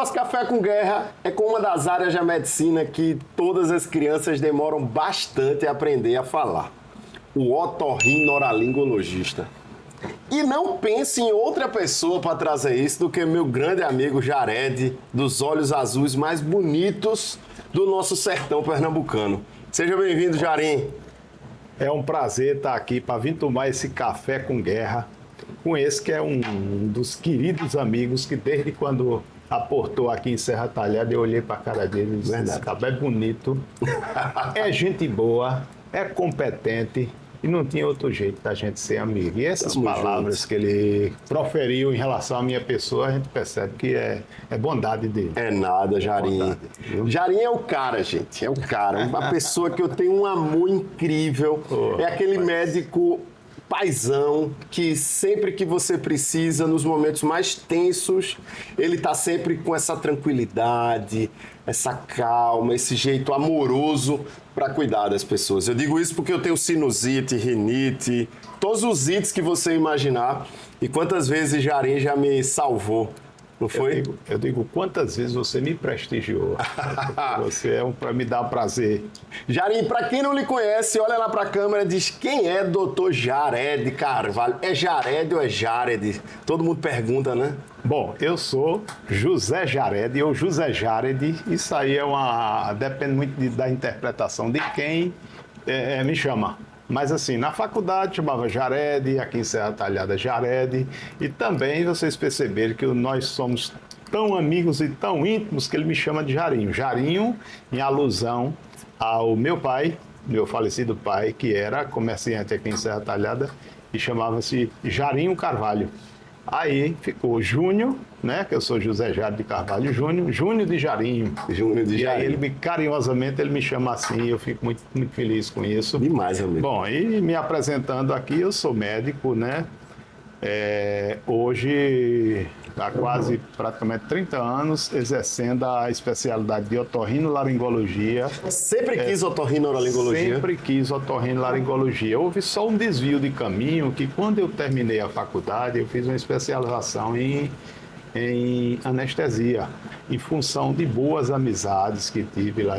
nosso Café com Guerra é com uma das áreas da medicina que todas as crianças demoram bastante a aprender a falar. O otorrinolaringologista. E não pense em outra pessoa para trazer isso do que meu grande amigo Jared, dos olhos azuis mais bonitos do nosso sertão pernambucano. Seja bem-vindo, Jarim. É um prazer estar aqui para vir tomar esse café com guerra, com esse que é um dos queridos amigos que desde quando aportou aqui em Serra Talhada eu olhei para a cara dele e disse, esse cabelo é bonito, é gente boa, é competente e não tinha outro jeito da gente ser amigo. E essas palavras que ele proferiu em relação à minha pessoa, a gente percebe que é bondade dele. É nada, Jarim. Jarim é o cara, gente. É o cara. Uma pessoa que eu tenho um amor incrível. É aquele médico paizão que sempre que você precisa, nos momentos mais tensos, ele tá sempre com essa tranquilidade, essa calma, esse jeito amoroso para cuidar das pessoas. Eu digo isso porque eu tenho sinusite, rinite, todos os ites que você imaginar. E quantas vezes Jarim já me salvou, não foi? Eu digo quantas vezes você me prestigiou. Você para me dar prazer. Jarim, para quem não lhe conhece, olha lá para a câmera e diz quem é Dr. Jared Carvalho. É Jared ou é Jared? Todo mundo pergunta, né? Bom, eu sou José Jared ou José Jared. Isso aí depende muito da interpretação de quem me chama. Mas assim, na faculdade chamava Jared, aqui em Serra Talhada Jared, e também vocês perceberam que nós somos tão amigos e tão íntimos que ele me chama de Jarinho. Jarinho em alusão ao meu pai, meu falecido pai, que era comerciante aqui em Serra Talhada e chamava-se Jarinho Carvalho. Aí ficou Júnior, né, que eu sou José Jared de Carvalho Júnior, Júnior de Jarinho. Júnior de Jarinho. E aí carinhosamente ele me chama assim, eu fico muito, muito feliz com isso. Demais, amigo. Bom, e me apresentando aqui, eu sou médico, né? Hoje, há quase praticamente 30 anos, exercendo a especialidade de otorrinolaringologia. Sempre quis otorrinolaringologia? Sempre quis otorrinolaringologia. Houve só um desvio de caminho que quando eu terminei a faculdade, eu fiz uma especialização em anestesia, em função de boas amizades que tive lá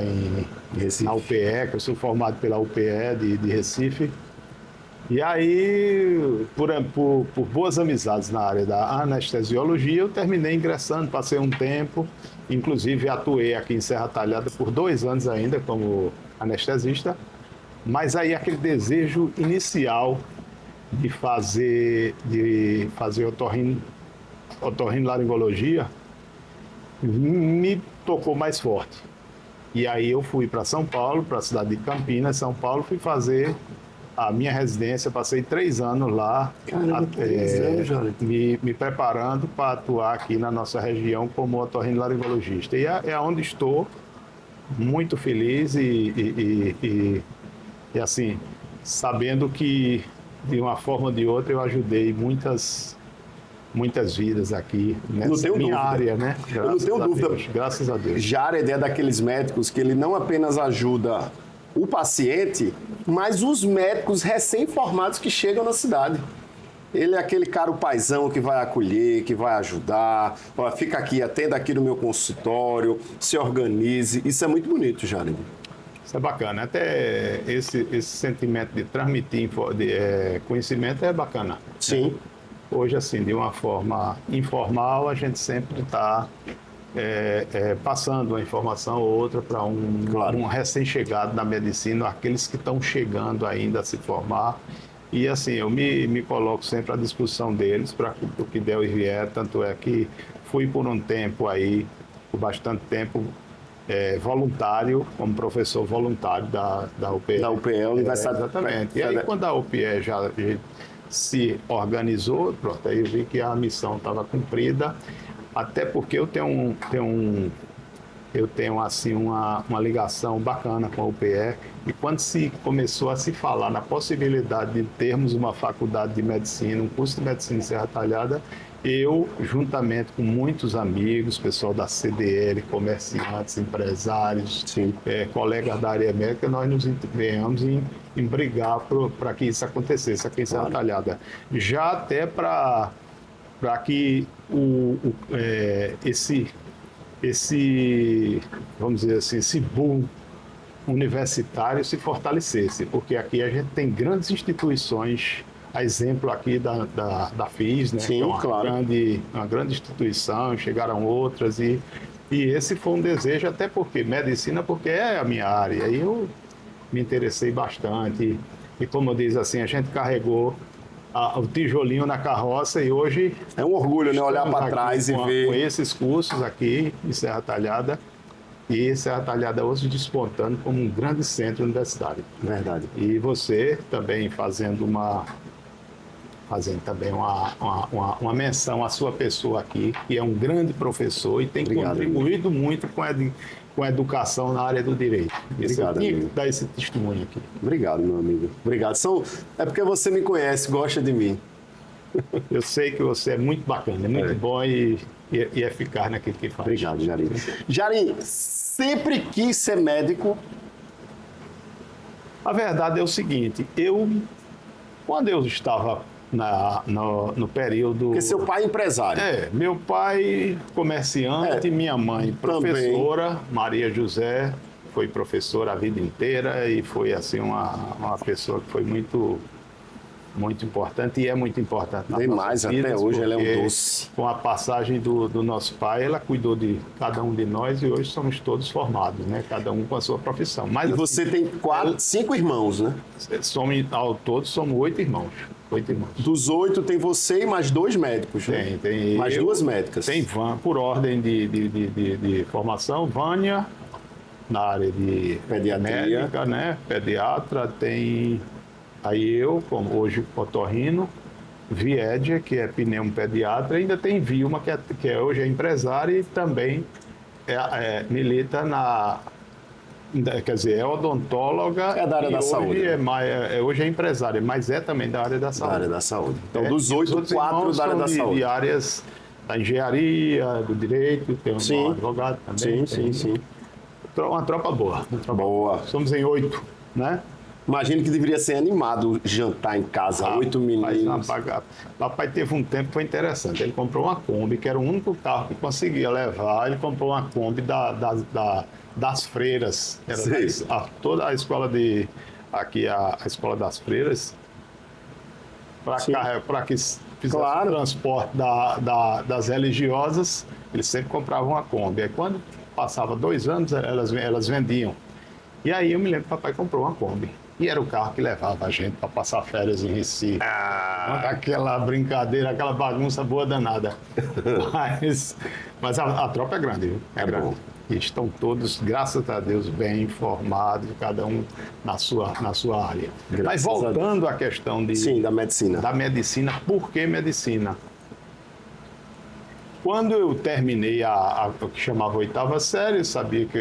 na UPE, que eu sou formado pela UPE de Recife. E aí, por boas amizades na área da anestesiologia, eu terminei ingressando, passei um tempo, inclusive atuei aqui em Serra Talhada por 2 anos ainda como anestesista, mas aí aquele desejo inicial de fazer otorrinolaringologia me tocou mais forte. E aí eu fui para São Paulo, para a cidade de Campinas, São Paulo, fui fazer a minha residência, passei 3 anos lá. Caramba, 3 anos, me preparando para atuar aqui na nossa região como otorrinolaringologista. E é onde estou, muito feliz e assim, sabendo que de uma forma ou de outra eu ajudei muitas vidas aqui nessa minha área, né? Eu não tenho dúvida. Graças a Deus. Jared é daqueles médicos que ele não apenas ajuda o paciente, mas os médicos recém-formados que chegam na cidade. Ele é aquele cara, o paizão, que vai acolher, que vai ajudar. Ó, fica aqui, atenda aqui no meu consultório, se organize. Isso é muito bonito, Jared. Isso é bacana. Até esse sentimento de transmitir conhecimento é bacana. Sim. Né? Hoje, assim, de uma forma informal, a gente sempre está passando uma informação ou outra para um recém-chegado na medicina, aqueles que estão chegando ainda a se formar. E assim, eu me coloco sempre à disposição deles para o que der e vier, tanto é que fui por um tempo aí, por bastante tempo, voluntário, como professor voluntário da UPE. Da UPE, Universidade. Exatamente. E aí, quando a UPE já se organizou, pronto, aí eu vi que a missão estava cumprida, até porque eu tenho assim uma ligação bacana com a UPE, e quando se começou a se falar na possibilidade de termos uma faculdade de medicina, um curso de medicina em Serra Talhada, eu, juntamente com muitos amigos, pessoal da CDL, comerciantes, empresários, colegas da área médica, nós nos empenhamos em brigar para que isso acontecesse aqui em Serra Talhada. Já até para que esse vamos dizer assim, esse boom universitário se fortalecesse, porque aqui a gente tem grandes instituições, a exemplo aqui da FIS, né? Sim, que é uma, claro. uma grande instituição, chegaram outras e esse foi um desejo, até porque medicina, porque é a minha área, e eu me interessei bastante, e como eu diz assim, a gente carregou o tijolinho na carroça e hoje É um orgulho, né? Olhar estamos para aqui trás e com ver. esses cursos aqui em Serra Talhada, e Serra Talhada hoje despontando como um grande centro universitário. Verdade. E você também fazendo também uma menção à sua pessoa aqui, que é um grande professor e tem Obrigado, contribuído muito com a educação na área do direito. Obrigado, Eu tinha amigo. que dar esse testemunho aqui. Obrigado, meu amigo. Obrigado. É porque você me conhece, gosta de mim. Eu sei que você é muito bacana, é muito bom e eficaz naquilo que faz. Obrigado, Jarim. Jarim, sempre quis ser médico. A verdade é o seguinte, quando eu estava no período... Porque seu pai é empresário. Meu pai comerciante, minha mãe professora, Maria José, foi professora a vida inteira e foi assim uma pessoa que foi muito importante e é muito importante nas Demais, nossas vidas, até hoje ela é um porque doce. Com a passagem do nosso pai, ela cuidou de cada um de nós e hoje somos todos formados, né? Cada um com a sua profissão. Mas E você tem 5 irmãos, né? ao todo somos 8 irmãos. 8 irmãos. Dos 8 tem você e mais 2 médicos, né? Tem mais 2 médicas. Tem por ordem de formação, Vânia, na área de Pediatria. médica, né? Pediatra, tem aí eu, como hoje otorrino, Viédia, que é pneumopediatra, ainda tem Vilma, que hoje é empresária e também milita quer dizer, é odontóloga. É da área da saúde. Hoje é empresária, mas é também da área da saúde. Da área da saúde. Então, E dos os 8, outros 4 irmãos da área são da saúde. de áreas da engenharia, do direito, tem um advogado também. Sim. Uma tropa boa. Boa. Somos em 8, né? Imagino que deveria ser animado jantar em casa, 8 meninos. Papai teve um tempo que foi interessante. Ele comprou uma Kombi, que era o único carro que conseguia levar. Ele comprou uma Kombi das freiras. Era toda a escola aqui a escola das freiras, para que fizesse o transporte das religiosas, eles sempre compravam uma Kombi. Aí quando passava 2 anos, elas vendiam. E aí eu me lembro que papai comprou uma Kombi. E era o carro que levava a gente para passar férias em Recife. Aquela brincadeira, aquela bagunça boa danada. Mas a tropa é grande, viu? É grande. Bom. E estão todos, graças a Deus, bem informados, cada um na sua área. Mas voltando à questão da medicina. Da medicina, por que medicina? Quando eu terminei o que chamava 8ª série, eu sabia que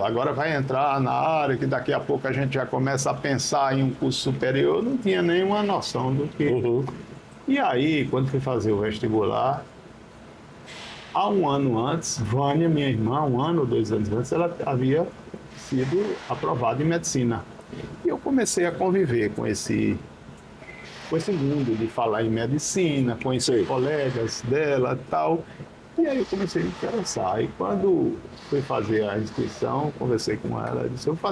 agora vai entrar na área, que daqui a pouco a gente já começa a pensar em um curso superior, eu não tinha nenhuma noção do que... E aí, quando fui fazer o vestibular, há um ano antes, Vânia, minha irmã, 1 ano ou 2 anos antes, ela havia sido aprovada em medicina. E eu comecei a conviver com esse mundo de falar em medicina, conhecer colegas dela e tal. E aí eu comecei a me interessar. E quando fui fazer a inscrição, conversei com ela, disse, eu vou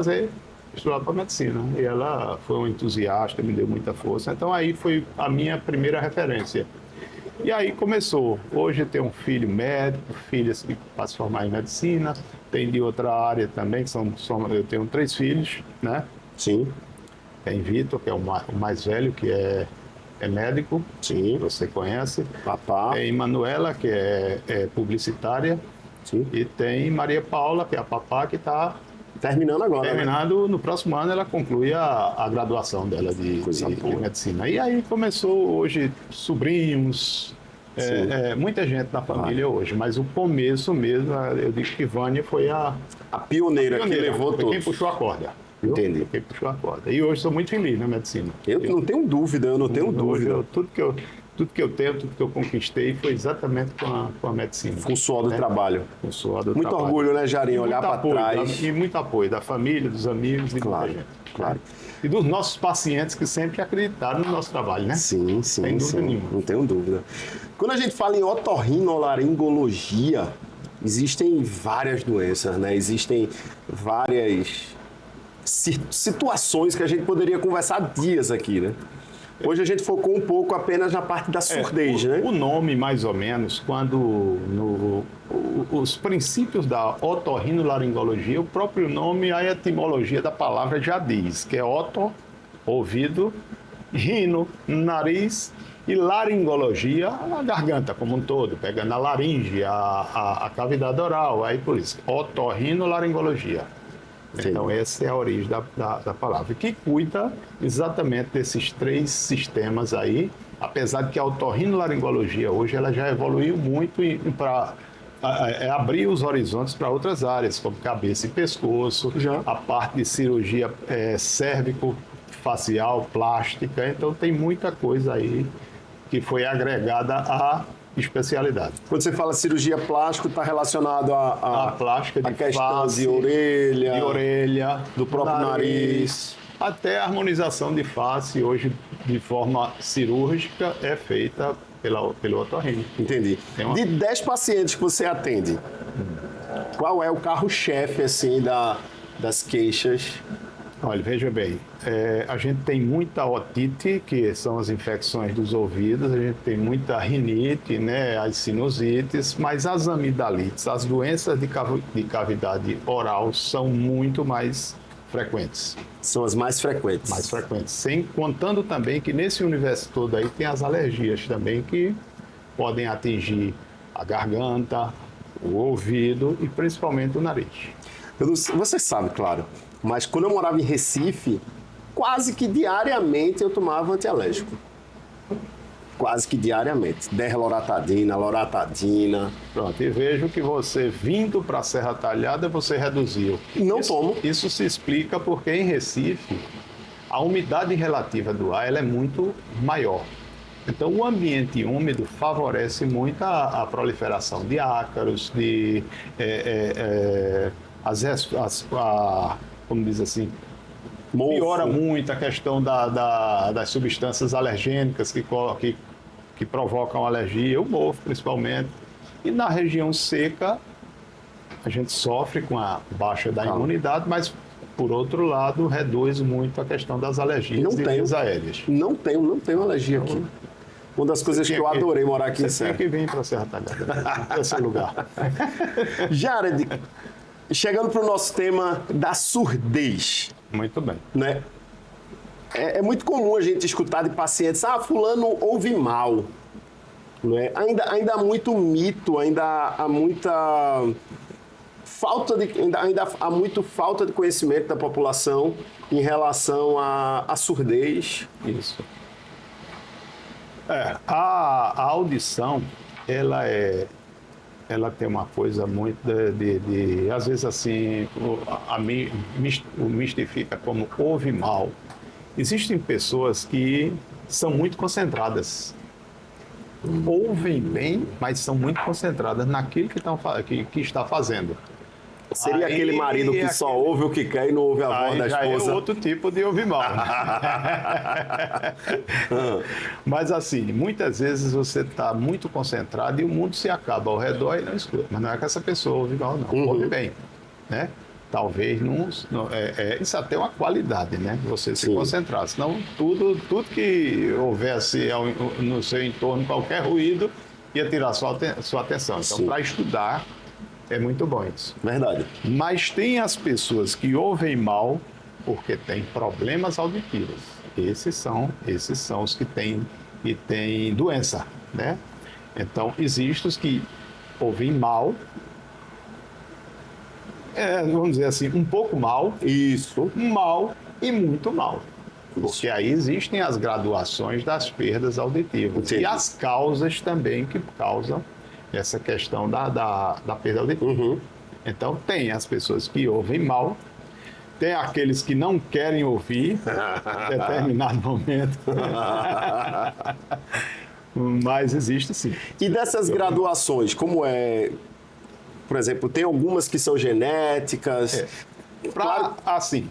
estudar para medicina. E ela foi um entusiasta, me deu muita força. Então aí foi a minha primeira referência. E aí começou. Hoje eu tenho um filho médico, filhas que para se formar em medicina, tem de outra área também, eu tenho 3 filhos, né? Sim. Tem Vitor, que é o mais velho, que é médico, sim, você conhece. Papá. Tem Manuela, que é publicitária. Sim. E tem Maria Paula, que é a papá, que está terminando agora. Terminando, no próximo ano ela conclui a graduação dela de medicina. E aí começou hoje sobrinhos, muita gente na família hoje, mas o começo mesmo, eu digo que Vânia foi a pioneira que levou todos. Quem puxou a corda. Entendi. Quem puxou a corda. E hoje sou muito feliz na medicina. Eu não tenho dúvida, Tudo que eu tenho, tudo que eu conquistei foi exatamente com a medicina. Com o suor do trabalho. Com o suor do muito trabalho. Orgulho, né, Jarim? Olhar para trás. E muito apoio da família, dos amigos e muita gente. Claro. E dos nossos pacientes que sempre acreditaram no nosso trabalho, né? Sim. Sem dúvida nenhuma. Não tenho dúvida. Quando a gente fala em otorrinolaringologia, existem várias doenças, né? Existem várias situações que a gente poderia conversar dias aqui, né? Hoje a gente focou um pouco apenas na parte da surdez, né? O nome, mais ou menos, os princípios da otorrinolaringologia, o próprio nome, a etimologia da palavra já diz, que é oto, ouvido, rino, nariz, e laringologia, a garganta como um todo, pegando a laringe, a cavidade oral, aí por isso, otorrinolaringologia. Então, essa é a origem da palavra, que cuida exatamente desses 3 sistemas aí, apesar de que a otorrinolaringologia hoje ela já evoluiu muito para abrir os horizontes para outras áreas, como cabeça e pescoço, a parte de cirurgia cérvico-facial, plástica, então tem muita coisa aí que foi agregada à especialidade. Quando você fala cirurgia plástica, está relacionado a plástica de questão face, de orelha, do próprio nariz. Até a harmonização de face hoje de forma cirúrgica é feita pelo otorrino. Entendi. De 10 pacientes que você atende, qual é o carro-chefe assim das queixas? Olha, veja bem, a gente tem muita otite, que são as infecções dos ouvidos, a gente tem muita rinite, né, as sinusites, mas as amidalites, as doenças de cavidade oral são muito mais frequentes. São as mais frequentes. Mais frequentes. Contando também que nesse universo todo aí tem as alergias também que podem atingir a garganta, o ouvido e principalmente o nariz. Você sabe, claro, mas quando eu morava em Recife, quase que diariamente eu tomava antialérgico. Quase que diariamente. Loratadina. Pronto, e vejo que você, vindo para a Serra Talhada, você reduziu. Não tomo. Isso se explica porque em Recife, a umidade relativa do ar ela é muito maior. Então, o ambiente úmido favorece muito a proliferação de ácaros, como diz assim, piora muito a questão das substâncias alergênicas que provocam alergia, o mofo principalmente. E na região seca, a gente sofre com a baixa da imunidade, mas, por outro lado, reduz muito a questão das alergias de vias aéreas. Não tenho alergia aqui. Uma das coisas que eu adorei morar aqui em Serra. Você tem que vir para a Serra Talhada, esse lugar. Jared, chegando para o nosso tema da surdez. Muito bem. Né? É muito comum a gente escutar de pacientes, fulano ouve mal. Né? Ainda há muito mito, ainda há muita ainda há muito falta de conhecimento da população em relação à surdez. Isso. A audição, ela tem uma coisa muito às vezes assim, o mistifica como ouve mal. Existem pessoas que são muito concentradas. Ouvem bem, mas são muito concentradas naquilo que está fazendo. Seria aquele marido que só ouve o que quer e não ouve a voz da esposa. Já é outro tipo de ouvir mal. Mas assim, muitas vezes você está muito concentrado e o mundo se acaba ao redor e não escuta. Mas não é que essa pessoa ouve mal, não. Ouve bem, né? Talvez isso até é uma qualidade, né? Você se concentrar. Senão tudo que houvesse no seu entorno, qualquer ruído, ia tirar sua atenção. Então, para estudar, é muito bom isso. Verdade. Mas tem as pessoas que ouvem mal porque têm problemas auditivos. Esses são os que têm doença, né? Então, existem os que ouvem mal, vamos dizer assim, um pouco mal, mal e muito mal. Porque aí existem as graduações das perdas auditivas. Entendi. E as causas também que causam essa questão da perda auditiva. Então, tem as pessoas que ouvem mal, tem aqueles que não querem ouvir em determinado momento. Mas existe sim. E dessas graduações, como é? Por exemplo, tem algumas que são genéticas. Claro, assim,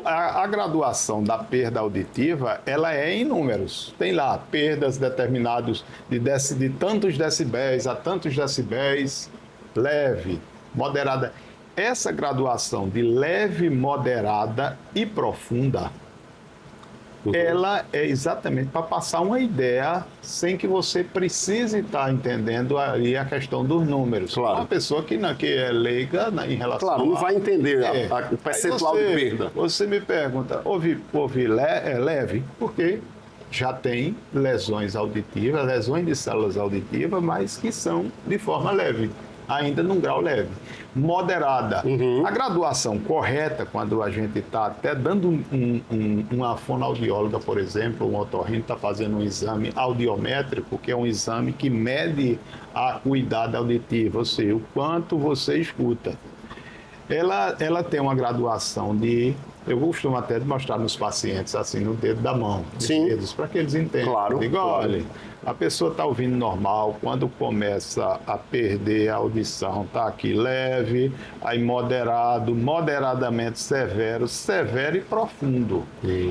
a graduação da perda auditiva, ela é em números. Tem lá perdas determinados de tantos decibéis a tantos decibéis. leve, moderada. Essa graduação de leve, moderada e profunda, ela é exatamente para passar uma ideia sem que você precise estar entendendo ali a questão dos números. Claro. Uma pessoa que é leiga em relação Claro, não vai entender o Aí percentual de perda. Você me pergunta, houve leve? Porque já tem lesões auditivas, lesões de células auditivas, mas que são de forma leve, ainda num grau leve. Moderada. A graduação correta, quando a gente está até dando uma fonoaudióloga, por exemplo, um otorrino está fazendo um exame audiométrico, que é um exame que mede a acuidade auditiva, ou seja, o quanto você escuta. Ela tem uma graduação de... Eu costumo até mostrar nos pacientes, assim, no dedo da mão, Sim. dedos, para que eles entendam. Claro, Digo, claro. olha, a pessoa está ouvindo normal, quando começa a perder a audição, está aqui leve, aí moderado, moderadamente severo, severo e profundo.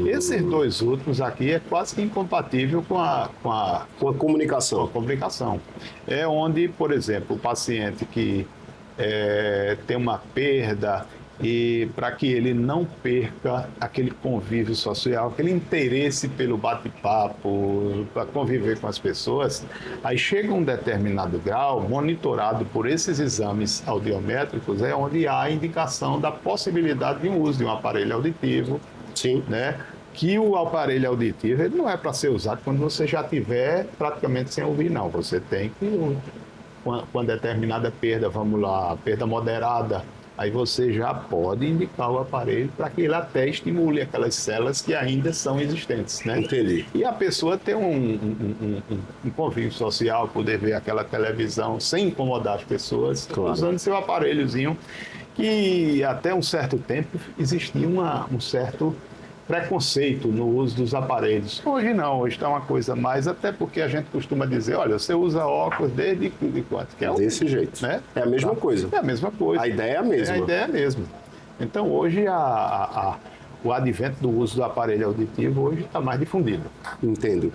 Esses dois últimos aqui é quase que incompatível com a Com a comunicação. complicação. É onde, por exemplo, o paciente que tem uma perda e para que ele não perca aquele convívio social, aquele interesse pelo bate-papo, para conviver com as pessoas, aí chega um determinado grau, monitorado por esses exames audiométricos, é onde há a indicação da possibilidade de um uso de um aparelho auditivo, Sim. né? Que o aparelho auditivo ele não é para ser usado quando você já estiver praticamente sem ouvir, não. Você tem que, com determinada perda, vamos lá, perda moderada, aí você já pode indicar o aparelho para que ele até estimule aquelas células que ainda são existentes, né? Entendi. E a pessoa ter um convívio social, poder ver aquela televisão sem incomodar as pessoas, Claro. usando seu aparelhozinho, que até um certo tempo existia um certo preconceito no uso dos aparelhos. Hoje não, hoje está uma coisa mais, até porque a gente costuma dizer, olha, você usa óculos desde quanto? Que é Desse jeito. né? É a mesma coisa. É a mesma coisa. A ideia é a mesma. A ideia é a mesma. Então, hoje, o advento do uso do aparelho auditivo hoje está mais difundido. Entendo.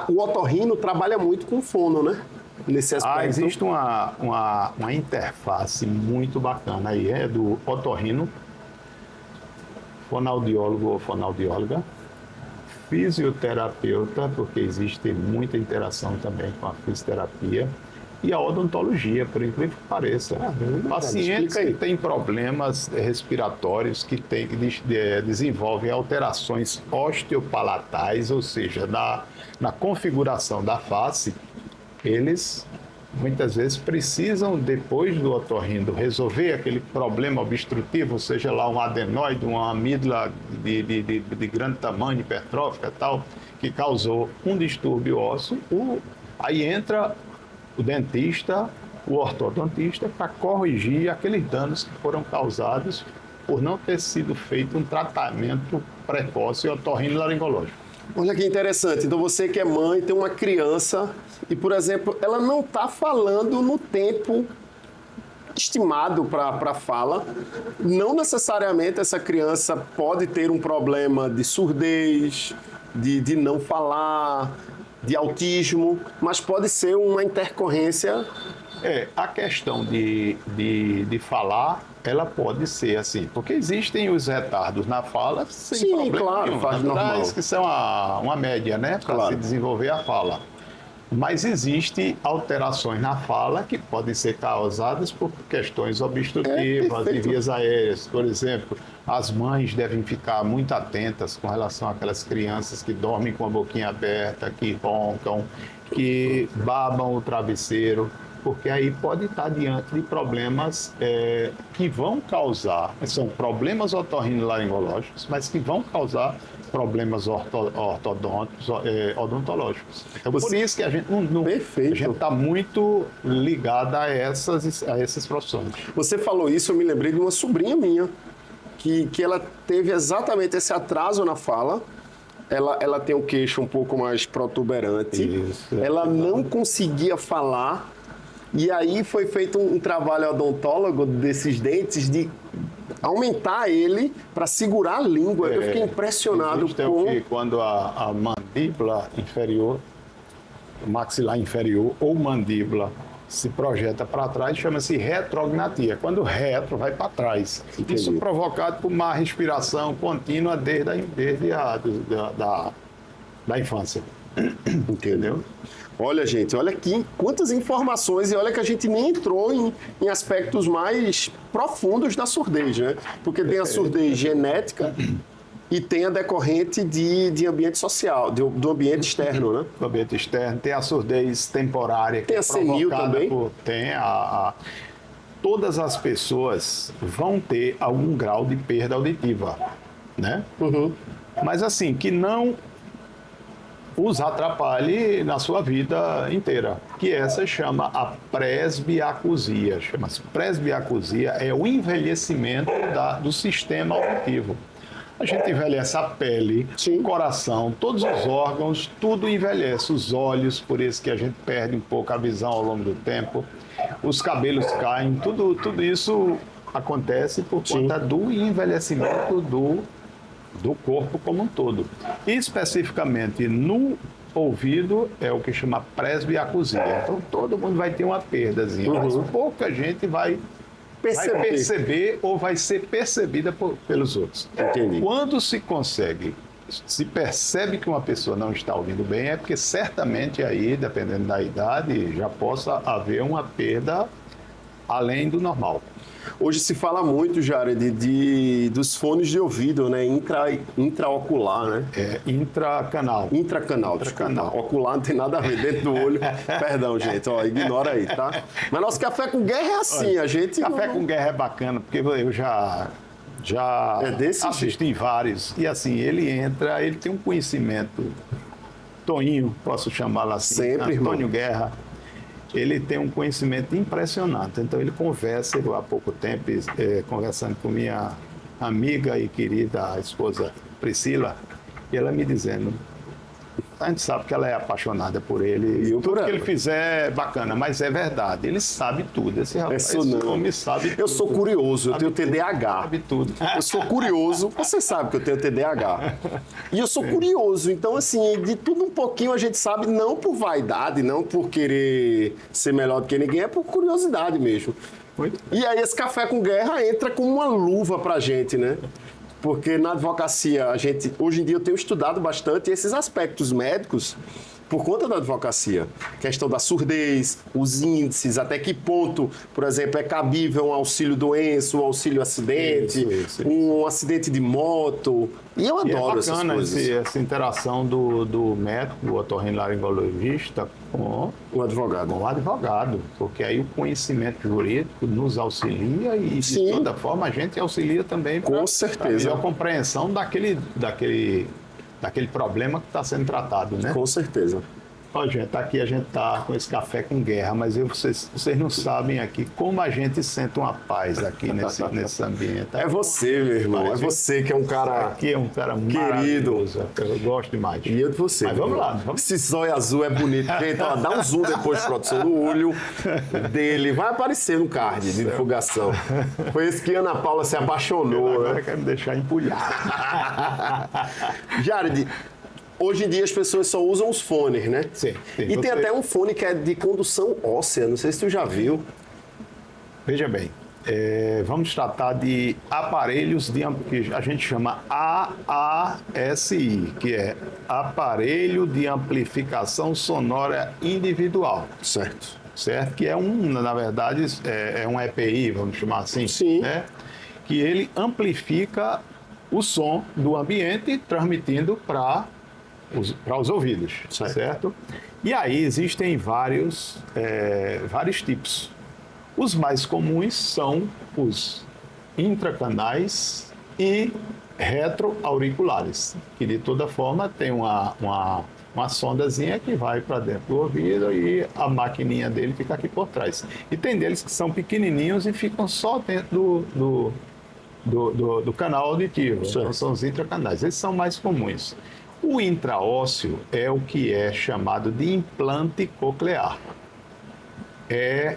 O otorrino trabalha muito com fono, né? Nesse aspecto. Existe uma interface muito bacana aí, é do otorrino, fonoaudiólogo ou fonoaudióloga, fisioterapeuta, porque existe muita interação também com a fisioterapia, e a odontologia, por incrível que pareça. Pacientes que têm problemas respiratórios, que desenvolvem alterações osteopalatais, ou seja, na configuração da face, eles muitas vezes precisam, depois do otorrino, resolver aquele problema obstrutivo, seja lá um adenoide, uma amígdala de grande tamanho, hipertrófica e tal, que causou um distúrbio ósseo. Aí entra o dentista, o ortodontista, para corrigir aqueles danos que foram causados por não ter sido feito um tratamento precoce otorrinolaringológico. Olha que interessante. Então você que é mãe, tem uma criança e, por exemplo, ela não está falando no tempo estimado para fala. Não necessariamente essa criança pode ter um problema de surdez, de não falar, de autismo, mas pode ser uma intercorrência. A questão de falar, ela pode ser assim, porque existem os retardos na fala sem Sim, problema claro, nenhum, faz naturais, normal. que são uma média, né, para Claro. se desenvolver a fala. Mas existem alterações na fala que podem ser causadas por questões obstrutivas, de perfeito. vias aéreas. Por exemplo, as mães devem ficar muito atentas com relação àquelas crianças que dormem com a boquinha aberta, que roncam, que babam o travesseiro, porque aí pode estar diante de problemas que vão causar, são problemas otorrinolaringológicos, mas que vão causar problemas ortodônticos, odontológicos. Então, por isso que a gente Perfeito. a gente está muito ligado a essas profissões. Você falou isso, eu me lembrei de uma sobrinha minha, que ela teve exatamente esse atraso na fala. Ela tem o queixo um pouco mais protuberante. Isso. Ela não conseguia falar. E aí foi feito um trabalho odontólogo desses dentes de aumentar ele para segurar a língua. Eu fiquei impressionado Existe com... quando a mandíbula inferior, o maxilar inferior ou mandíbula se projeta para trás, chama-se retrognatia. Quando o retro vai para trás. Entendi. Isso provocado por uma respiração contínua desde da infância. Entendeu? Olha, gente, olha aqui quantas informações, e olha que a gente nem entrou em aspectos mais profundos da surdez, né? Porque tem a surdez genética e tem a decorrente de ambiente social, do ambiente externo, né? Do ambiente externo, tem a surdez temporária. Tem a senil também? Todas as pessoas vão ter algum grau de perda auditiva, né? Uhum. Mas assim, que não os atrapalhe na sua vida inteira, que essa chama a presbiacusia. Chama-se presbiacusia, é o envelhecimento do sistema auditivo. A gente envelhece a pele, Sim. o coração, todos os órgãos, tudo envelhece. Os olhos, por isso que a gente perde um pouco a visão ao longo do tempo. Os cabelos caem, tudo isso acontece por conta do envelhecimento do corpo como um todo. E especificamente no ouvido é o que chama presbiacusia. Então todo mundo vai ter uma perdazinha, mas pouca gente vai perceber ou vai ser percebida pelos outros. Entendi. Quando se percebe que uma pessoa não está ouvindo bem, é porque certamente aí, dependendo da idade, já possa haver uma perda além do normal. Hoje se fala muito, Jared, dos fones de ouvido, né? Intraocular, né? Intracanal. Intracanal, desculpa. Ocular não tem nada a ver dentro do olho. Perdão, gente, ó, ignora aí, tá? Mas nosso Café com Guerra é assim, a gente... Café com Guerra é bacana, porque eu já assisti vários. E assim, ele tem um conhecimento, Toninho, posso chamá-lo assim, sempre, Antônio irmão. Guerra. Ele tem um conhecimento impressionante. Então, ele conversa, há pouco tempo, conversando com minha amiga e querida esposa Priscila, e ela me dizendo, a gente sabe que ela é apaixonada por ele, e tudo que ele fizer é bacana, mas é verdade, ele sabe tudo, esse rapaz, esse homem sabe tudo. Eu sou curioso, eu tenho TDAH. Sabe tudo. Eu sou curioso, você sabe que eu tenho TDAH. E eu sou curioso, então assim, de tudo um pouquinho a gente sabe, não por vaidade, não por querer ser melhor do que ninguém, é por curiosidade mesmo. E aí esse Café com Guerra entra como uma luva pra gente, né? Porque na advocacia, hoje em dia eu tenho estudado bastante esses aspectos médicos por conta da advocacia. Questão da surdez, os índices, até que ponto, por exemplo, é cabível um auxílio-doença, um auxílio-acidente, um acidente de moto. E eu adoro essas coisas. É bacana essa interação do médico, o otorrinolaringologista, com o advogado. Com o advogado, porque aí o conhecimento jurídico nos auxilia e, Sim, de toda forma, a gente auxilia também com certeza a compreensão daquele problema que está sendo tratado, né? Com certeza. Ó, gente, aqui a gente tá com esse Café com Guerra, mas vocês não sabem aqui como a gente sente uma paz aqui nesse ambiente. É você, meu irmão. É você que é um cara aqui é um cara querido. Eu gosto demais. E eu de você. Mas vamos lá. Esse zóio azul é bonito. Gente, ó, dá um zoom depois de produção no olho dele. Vai aparecer no card de divulgação. Foi esse que Ana Paula se apaixonou. Agora né? quer me deixar empulhado. Jared, hoje em dia as pessoas só usam os fones, né? Sim. E tem até um fone que é de condução óssea, não sei se tu já viu. Veja bem, vamos tratar de aparelhos que a gente chama AASI, que é Aparelho de Amplificação Sonora Individual. Certo. Certo? Que na verdade, é um EPI, vamos chamar assim. Sim. Né? Que ele amplifica o som do ambiente, transmitindo para os ouvidos, certo? E aí existem vários tipos. Os mais comuns são os intracanais e retroauriculares, que de toda forma tem uma sondazinha que vai para dentro do ouvido e a maquininha dele fica aqui por trás. E tem deles que são pequenininhos e ficam só dentro do canal auditivo, então são os intracanais. Esses são mais comuns. O intraósseo é o que é chamado de implante coclear. É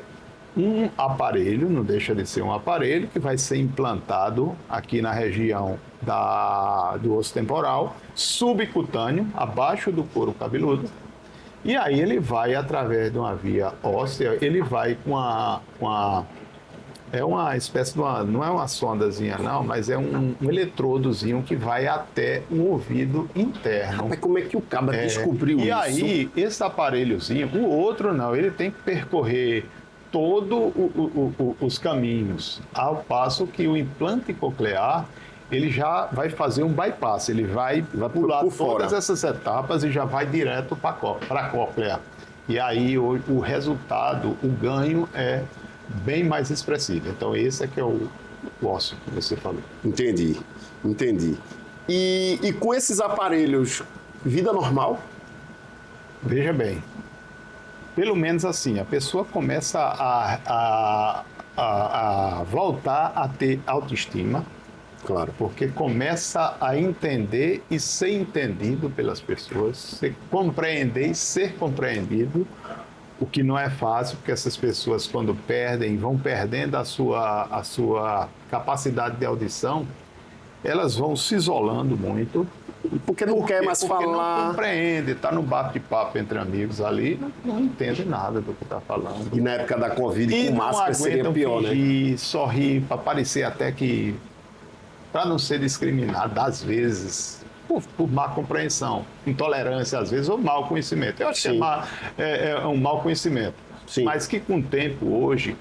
um aparelho, não deixa de ser um aparelho, que vai ser implantado aqui na região do osso temporal, subcutâneo, abaixo do couro cabeludo, E aí ele vai, através de uma via óssea, ele vai é uma espécie de uma, não é uma sondazinha não, mas é um eletrodozinho que vai até o ouvido interno. Mas como é que o caba descobriu E isso? aí, esse aparelhozinho, o outro não, ele tem que percorrer todos os caminhos, ao passo que o implante coclear, ele já vai fazer um bypass, ele vai pular por fora. todas essas etapas e já vai direto para a cóclea. E aí o resultado, o ganho é bem mais expressivo. Então esse é que é o ósseo que você falou. Entendi. E com esses aparelhos, vida normal? Veja bem, pelo menos assim, a pessoa começa a voltar a ter autoestima, Claro. porque começa a entender e ser entendido pelas pessoas, se compreender e ser compreendido, o que não é fácil, porque essas pessoas, quando perdem, vão perdendo a sua capacidade de audição, elas vão se isolando muito. Porque não quer mais Porque falar. não compreende, está no bate-papo entre amigos ali, não entende nada do que está falando. E na época da Covid, E com não máscara seria aguentam pior, né? fingir, sorrir, para parecer até que, para não ser discriminado, às vezes, por má compreensão, intolerância às vezes, ou mau conhecimento. Eu acho Sim. que é um mau conhecimento. Sim. Mas que com o tempo, hoje,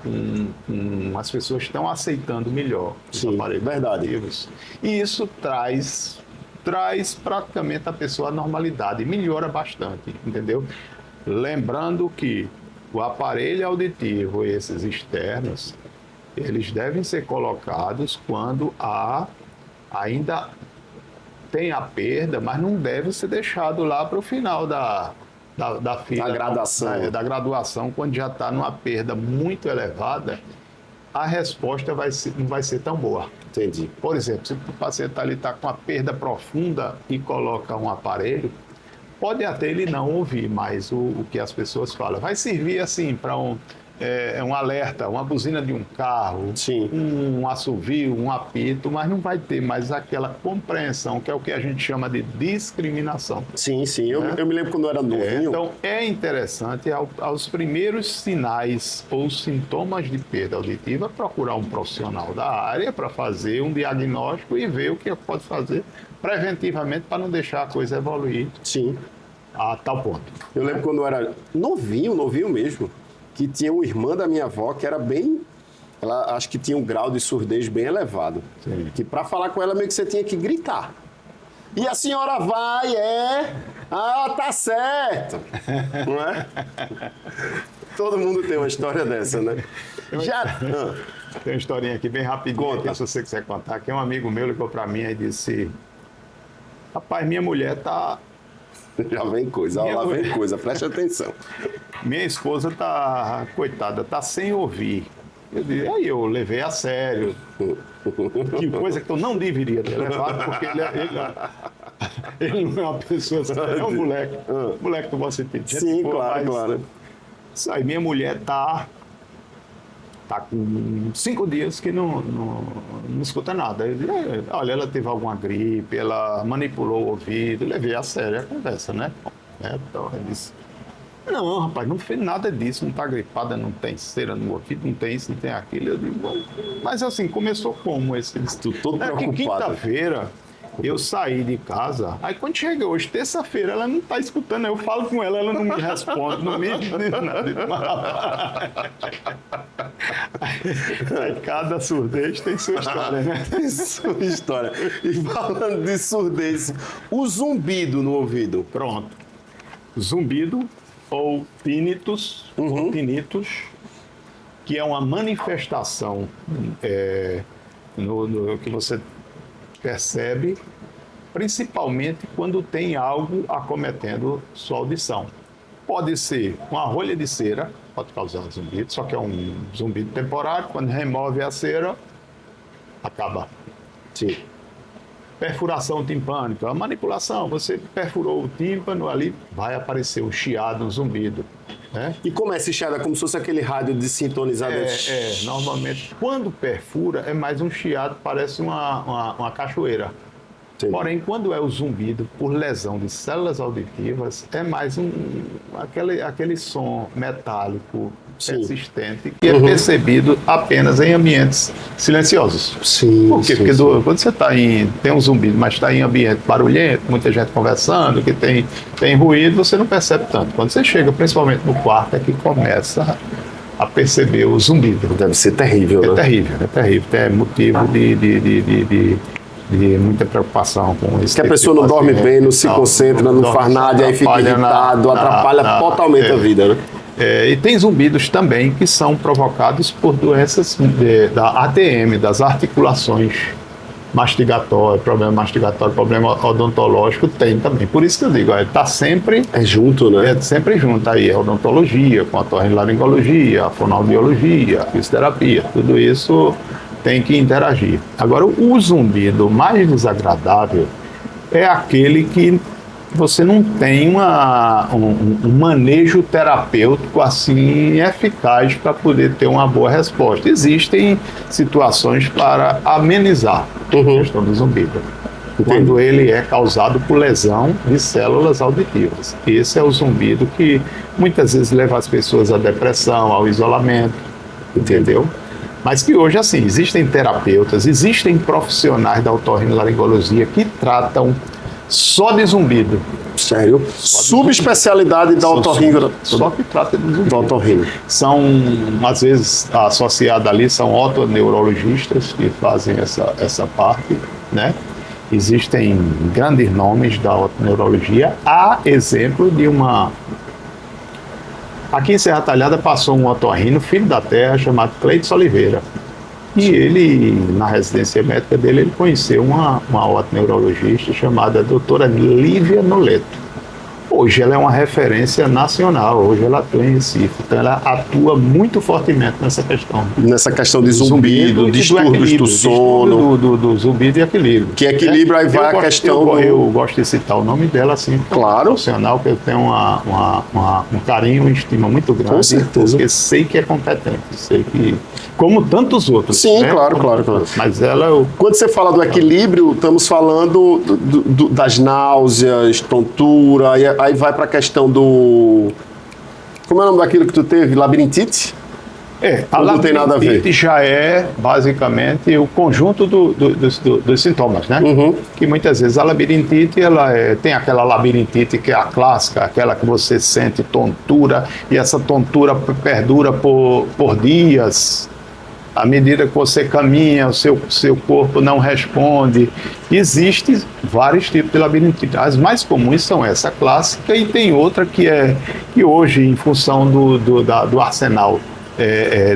as pessoas estão aceitando melhor os Sim, aparelhos verdade. auditivos. E isso traz praticamente a pessoa à normalidade, melhora bastante, entendeu? Lembrando que o aparelho auditivo, esses externos, eles devem ser colocados quando ainda tem a perda, mas não deve ser deixado lá para o final da fila, Da graduação. Da graduação, quando já está numa perda muito elevada, a resposta não vai ser tão boa. Entendi. Por exemplo, se o paciente está com uma perda profunda e coloca um aparelho, pode até ele não ouvir mais o que as pessoas falam. Vai servir assim para um alerta, uma buzina de um carro, Sim. um assovio, um apito, mas não vai ter mais aquela compreensão, que é o que a gente chama de discriminação. Sim. Eu me lembro quando eu era novinho. Então, é interessante, aos primeiros sinais ou sintomas de perda auditiva, procurar um profissional da área para fazer um diagnóstico e ver o que pode fazer preventivamente para não deixar a coisa evoluir Sim. a tal ponto. Eu lembro quando eu era novinho mesmo, que tinha uma irmã da minha avó que era bem... Ela acho que tinha um grau de surdez bem elevado. Sim. Que para falar com ela meio que você tinha que gritar. E a senhora vai, tá certo. Não é? Todo mundo tem uma história dessa, né? Tem uma historinha aqui bem rapidinha, Conta. que se você quiser contar, que um amigo meu ligou para mim e disse: rapaz, minha mulher tá... Já vem coisa, lá vem coisa, preste atenção. Minha esposa tá, coitada, tá sem ouvir. Aí eu levei a sério. Que coisa que eu não deveria ter levado, porque ele não é uma pessoa assim, é um moleque. Moleque do bom sentido. Sim, claro. Isso aí, minha mulher tá com 5 dias que não escuta nada. Olha, ela teve alguma gripe, ela manipulou o ouvido, levei a sério a conversa, né? Então, ele disse: não, rapaz, não fez nada disso, não está gripada, não tem cera no ouvido, não tem isso, não tem aquilo. Eu digo: bom, mas assim, começou como esse? Todo Que preocupado. quinta-feira eu saí de casa, aí quando chega hoje, terça-feira, ela não está escutando, eu falo com ela, ela não me responde, não me diz nada. Aí cada surdez tem sua história, né? Tem sua história. E falando de surdez, o zumbido no ouvido. Pronto. Zumbido ou tinnitus, que é uma manifestação no que você percebe, principalmente quando tem algo acometendo sua audição. Pode ser uma rolha de cera, pode causar um zumbido, só que é um zumbido temporário. Quando remove a cera, acaba. Sim. Perfuração timpânica, a manipulação, você perfurou o tímpano, ali vai aparecer um chiado, um zumbido. Né? E como é esse chiado? É como se fosse aquele rádio de sintonizador. Normalmente, quando perfura, é mais um chiado, parece uma cachoeira. Entendi. Porém, quando é o zumbido por lesão de células auditivas, é mais aquele som metálico persistente que é percebido apenas em ambientes silenciosos. Sim, Por quê? sim, Porque sim. quando você tem um zumbido, mas está em ambiente barulhento, muita gente conversando, que tem ruído, você não percebe tanto. Quando você chega, principalmente no quarto, é que começa a perceber o zumbido. Deve ser terrível, né? É terrível. É motivo de muita preocupação com isso. Que a pessoa não dorme bem, não se concentra, não faz nada, e aí fica irritado, atrapalha totalmente a vida, né? E tem zumbidos também que são provocados por doenças da ATM, das articulações mastigatórias, problema odontológico, tem também. Por isso que eu digo, está sempre... É junto, né? sempre junto aí, a odontologia, com a otorrinolaringologia, a fonoaudiologia, a fisioterapia, tudo isso tem que interagir. Agora, o zumbido mais desagradável é aquele que você não tem um manejo terapêutico assim eficaz para poder ter uma boa resposta. Existem situações para amenizar a questão do zumbido, quando ele é causado por lesão de células auditivas. Esse é o zumbido que muitas vezes leva as pessoas à depressão, ao isolamento, entendeu? Mas que hoje, assim, existem terapeutas, existem profissionais da otorrinolaringologia que tratam só de zumbido. Sério? Subespecialidade da otorrino. Só que trata de zumbido. Da otorrino. São, às vezes, associados ali, são otoneurologistas que fazem essa parte, né? Existem grandes nomes da otoneurologia. Há exemplo de uma... Aqui em Serra Talhada passou um otorrino, filho da terra, chamado Cleiton Oliveira. E ele, na residência médica dele, ele conheceu uma otoneurologista chamada doutora Lívia Noleto. Hoje ela é uma referência nacional, hoje ela atua em Recife, então ela atua muito fortemente nessa questão. Nessa questão de zumbido, distúrbios do sono. Do zumbido e equilíbrio. Que equilíbrio, aí vai a questão Eu gosto de citar o nome dela, assim, claro, profissional, que eu tenho um carinho e estima muito grande. Com certeza. Porque sei que é competente, sei que... Como tantos outros. Sim, né? claro. Mas ela... Quando você fala do equilíbrio, estamos falando das náuseas, tontura, aí vai para a questão do... Como é o nome daquilo que tu teve? Labirintite? A não tem nada a ver. labirintite já é, basicamente, o conjunto dos sintomas, né? Que muitas vezes a labirintite, tem aquela labirintite que é a clássica, aquela que você sente tontura, e essa tontura perdura por dias. À medida que você caminha, o seu corpo não responde. Existem vários tipos de labirintite. As mais comuns são essa clássica e tem outra que hoje, em função do arsenal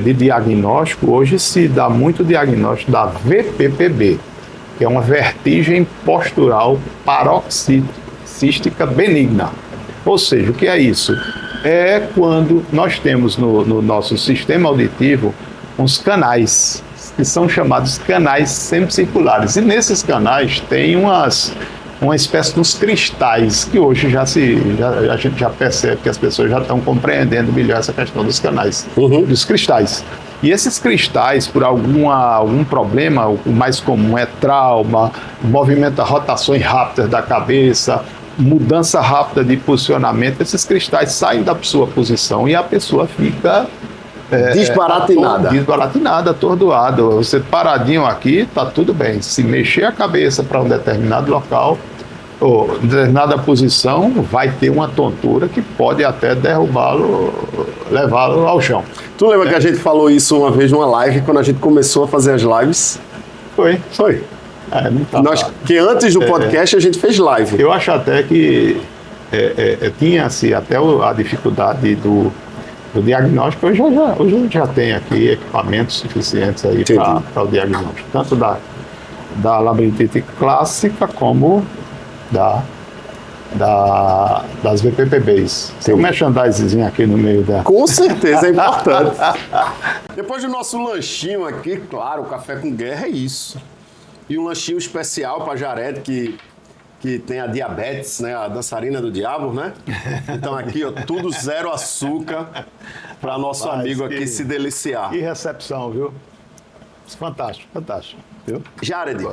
de diagnóstico, hoje se dá muito diagnóstico da VPPB, que é uma vertigem postural paroxística benigna. Ou seja, o que é isso? É quando nós temos no nosso sistema auditivo uns canais, que são chamados canais semicirculares. E nesses canais tem uma espécie de uns cristais, que hoje a gente já percebe que as pessoas já estão compreendendo melhor essa questão dos canais, dos cristais. E esses cristais, por algum problema, o mais comum é trauma, rotações rápidas da cabeça, mudança rápida de posicionamento, esses cristais saem da sua posição e a pessoa fica... desbaratinada, atordoada. Você paradinho aqui, tá tudo bem. Se mexer a cabeça para um determinado local, ou determinada posição, vai ter uma tontura que pode até derrubá-lo, levá-lo ao chão. Tu lembra que a gente falou isso uma vez numa live, quando a gente começou a fazer as lives? Foi. Que antes do podcast a gente fez live. Eu acho até que tinha-se até a dificuldade do diagnóstico. Hoje a gente já tem aqui equipamentos suficientes aí para o diagnóstico, tanto da labirintite clássica como das VPPBs. Tem um merchandisezinho aqui no meio da... Com certeza, é importante. Depois do nosso lanchinho aqui, claro, o Café com Guerra é isso. E um lanchinho especial para Jared, que tem a diabetes, né? A dançarina do diabo, né? Então aqui, ó, tudo zero açúcar para nosso amigo aqui se deliciar. Que recepção, viu? Fantástico. Viu? Jared,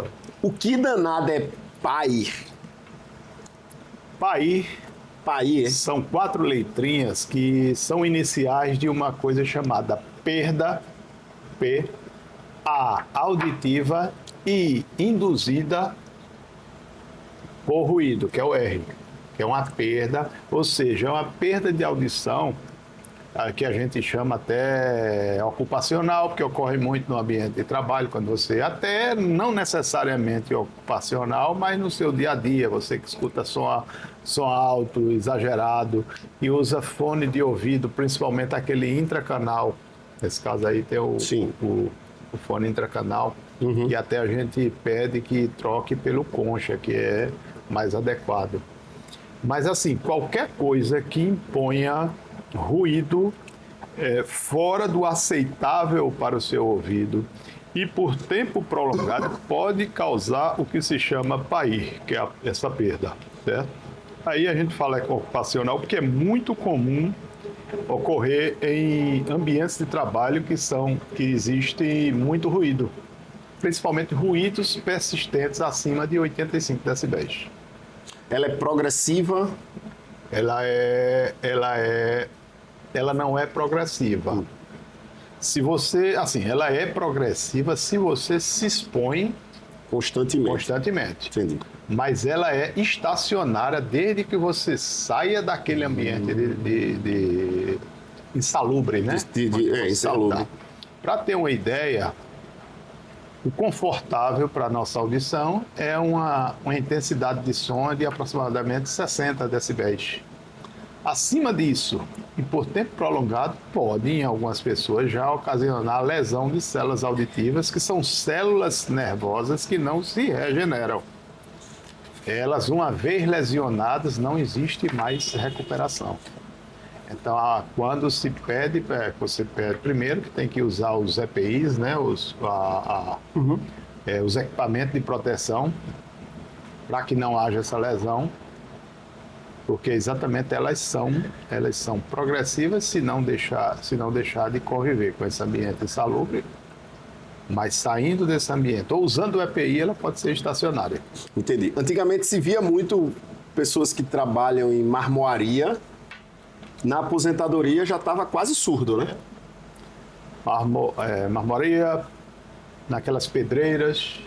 o que danado PAIR. PAIR PAIR. são 4 letrinhas que são iniciais de uma coisa chamada perda, P, A, auditiva, e induzida por ruído, que é o R, que é uma perda, ou seja, é uma perda de audição que a gente chama até ocupacional, porque ocorre muito no ambiente de trabalho, quando você, até não necessariamente ocupacional, mas no seu dia a dia, você que escuta som alto, exagerado, e usa fone de ouvido, principalmente aquele intracanal. Nesse caso aí tem o fone intracanal, e até a gente pede que troque pelo concha, que é mais adequado. Mas assim, qualquer coisa que imponha ruído fora do aceitável para o seu ouvido e por tempo prolongado pode causar o que se chama PAIR, que é essa perda, certo? Aí a gente fala ocupacional porque é muito comum ocorrer em ambientes de trabalho que existe muito ruído, principalmente ruídos persistentes acima de 85 decibéis. Ela é progressiva? Ela não é progressiva. Ela é progressiva se você se expõe constantemente. Entendi. Mas ela é estacionária desde que você saia daquele ambiente de insalubre, né? Insalubre. Para ter uma ideia, o confortável para a nossa audição é uma intensidade de som de aproximadamente 60 decibéis. Acima disso, e por tempo prolongado, pode, em algumas pessoas, já ocasionar lesão de células auditivas, que são células nervosas que não se regeneram. Elas, uma vez lesionadas, não existe mais recuperação. Então, quando se pede, você pede primeiro que tem que usar os EPIs, né, os equipamentos de proteção, para que não haja essa lesão, porque exatamente elas são progressivas se não deixar de conviver com esse ambiente insalubre, mas saindo desse ambiente ou usando o EPI, ela pode ser estacionária. Entendi. Antigamente se via muito pessoas que trabalham em marmoaria, na aposentadoria já estava quase surdo, né? Marmoaria, naquelas pedreiras,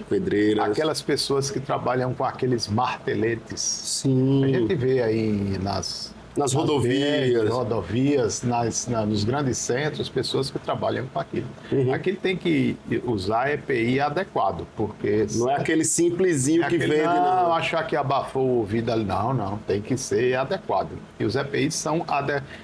aquelas pessoas que trabalham com aqueles marteletes. Sim. A gente vê aí nas rodovias, nos grandes centros, pessoas que trabalham com aquilo. Aquilo tem que usar EPI adequado, porque... Não é aquele simplesinho que vende, não. Achar que abafou o ouvido ali, não, tem que ser adequado. E os EPIs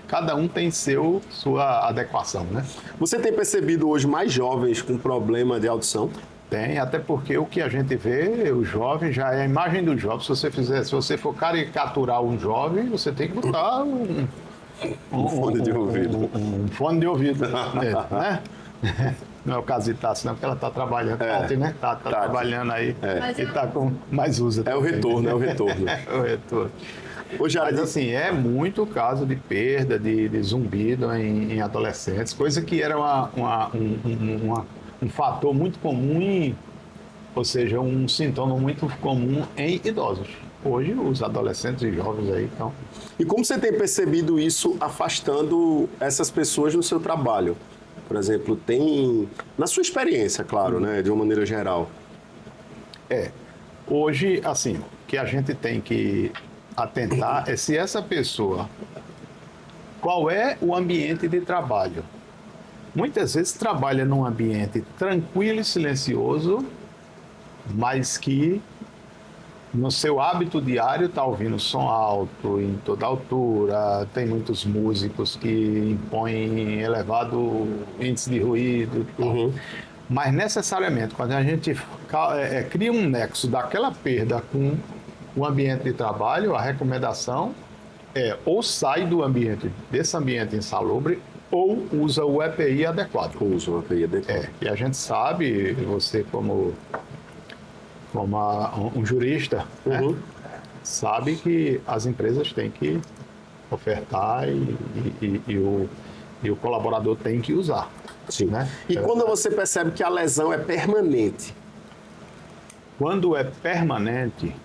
cada um tem sua adequação, né? Você tem percebido hoje mais jovens com problema de audição? Tem, até porque o que a gente vê, o jovem já é a imagem do jovem. Se você for caricaturar um jovem, você tem que botar um fone de ouvido. Um fone de ouvido, né? Não é o caso de Tassi, não, porque ela está trabalhando. Tati, né? Tá trabalhando aí e está com mais usa. É o retorno. É o retorno. Mas assim, é muito caso de perda, de zumbido em adolescentes, coisa que era um fator muito comum, ou seja, um sintoma muito comum em idosos. Hoje, os adolescentes e jovens aí estão... E como você tem percebido isso afastando essas pessoas do seu trabalho? Por exemplo, na sua experiência, claro, né, de uma maneira geral. Hoje, assim, o que a gente tem que atentar é se essa pessoa... Qual é o ambiente de trabalho? Muitas vezes trabalha num ambiente tranquilo e silencioso, mas que no seu hábito diário está ouvindo som alto em toda altura, tem muitos músicos que impõem elevado índice de ruído. Mas necessariamente, quando a gente cria um nexo daquela perda com o ambiente de trabalho, a recomendação é ou sai desse ambiente insalubre, ou usa o EPI adequado. Usa o EPI adequado. E a gente sabe, você como um jurista, né, sabe que as empresas têm que ofertar e o colaborador tem que usar. Sim. Né? E quando você percebe que a lesão é permanente? Quando é permanente,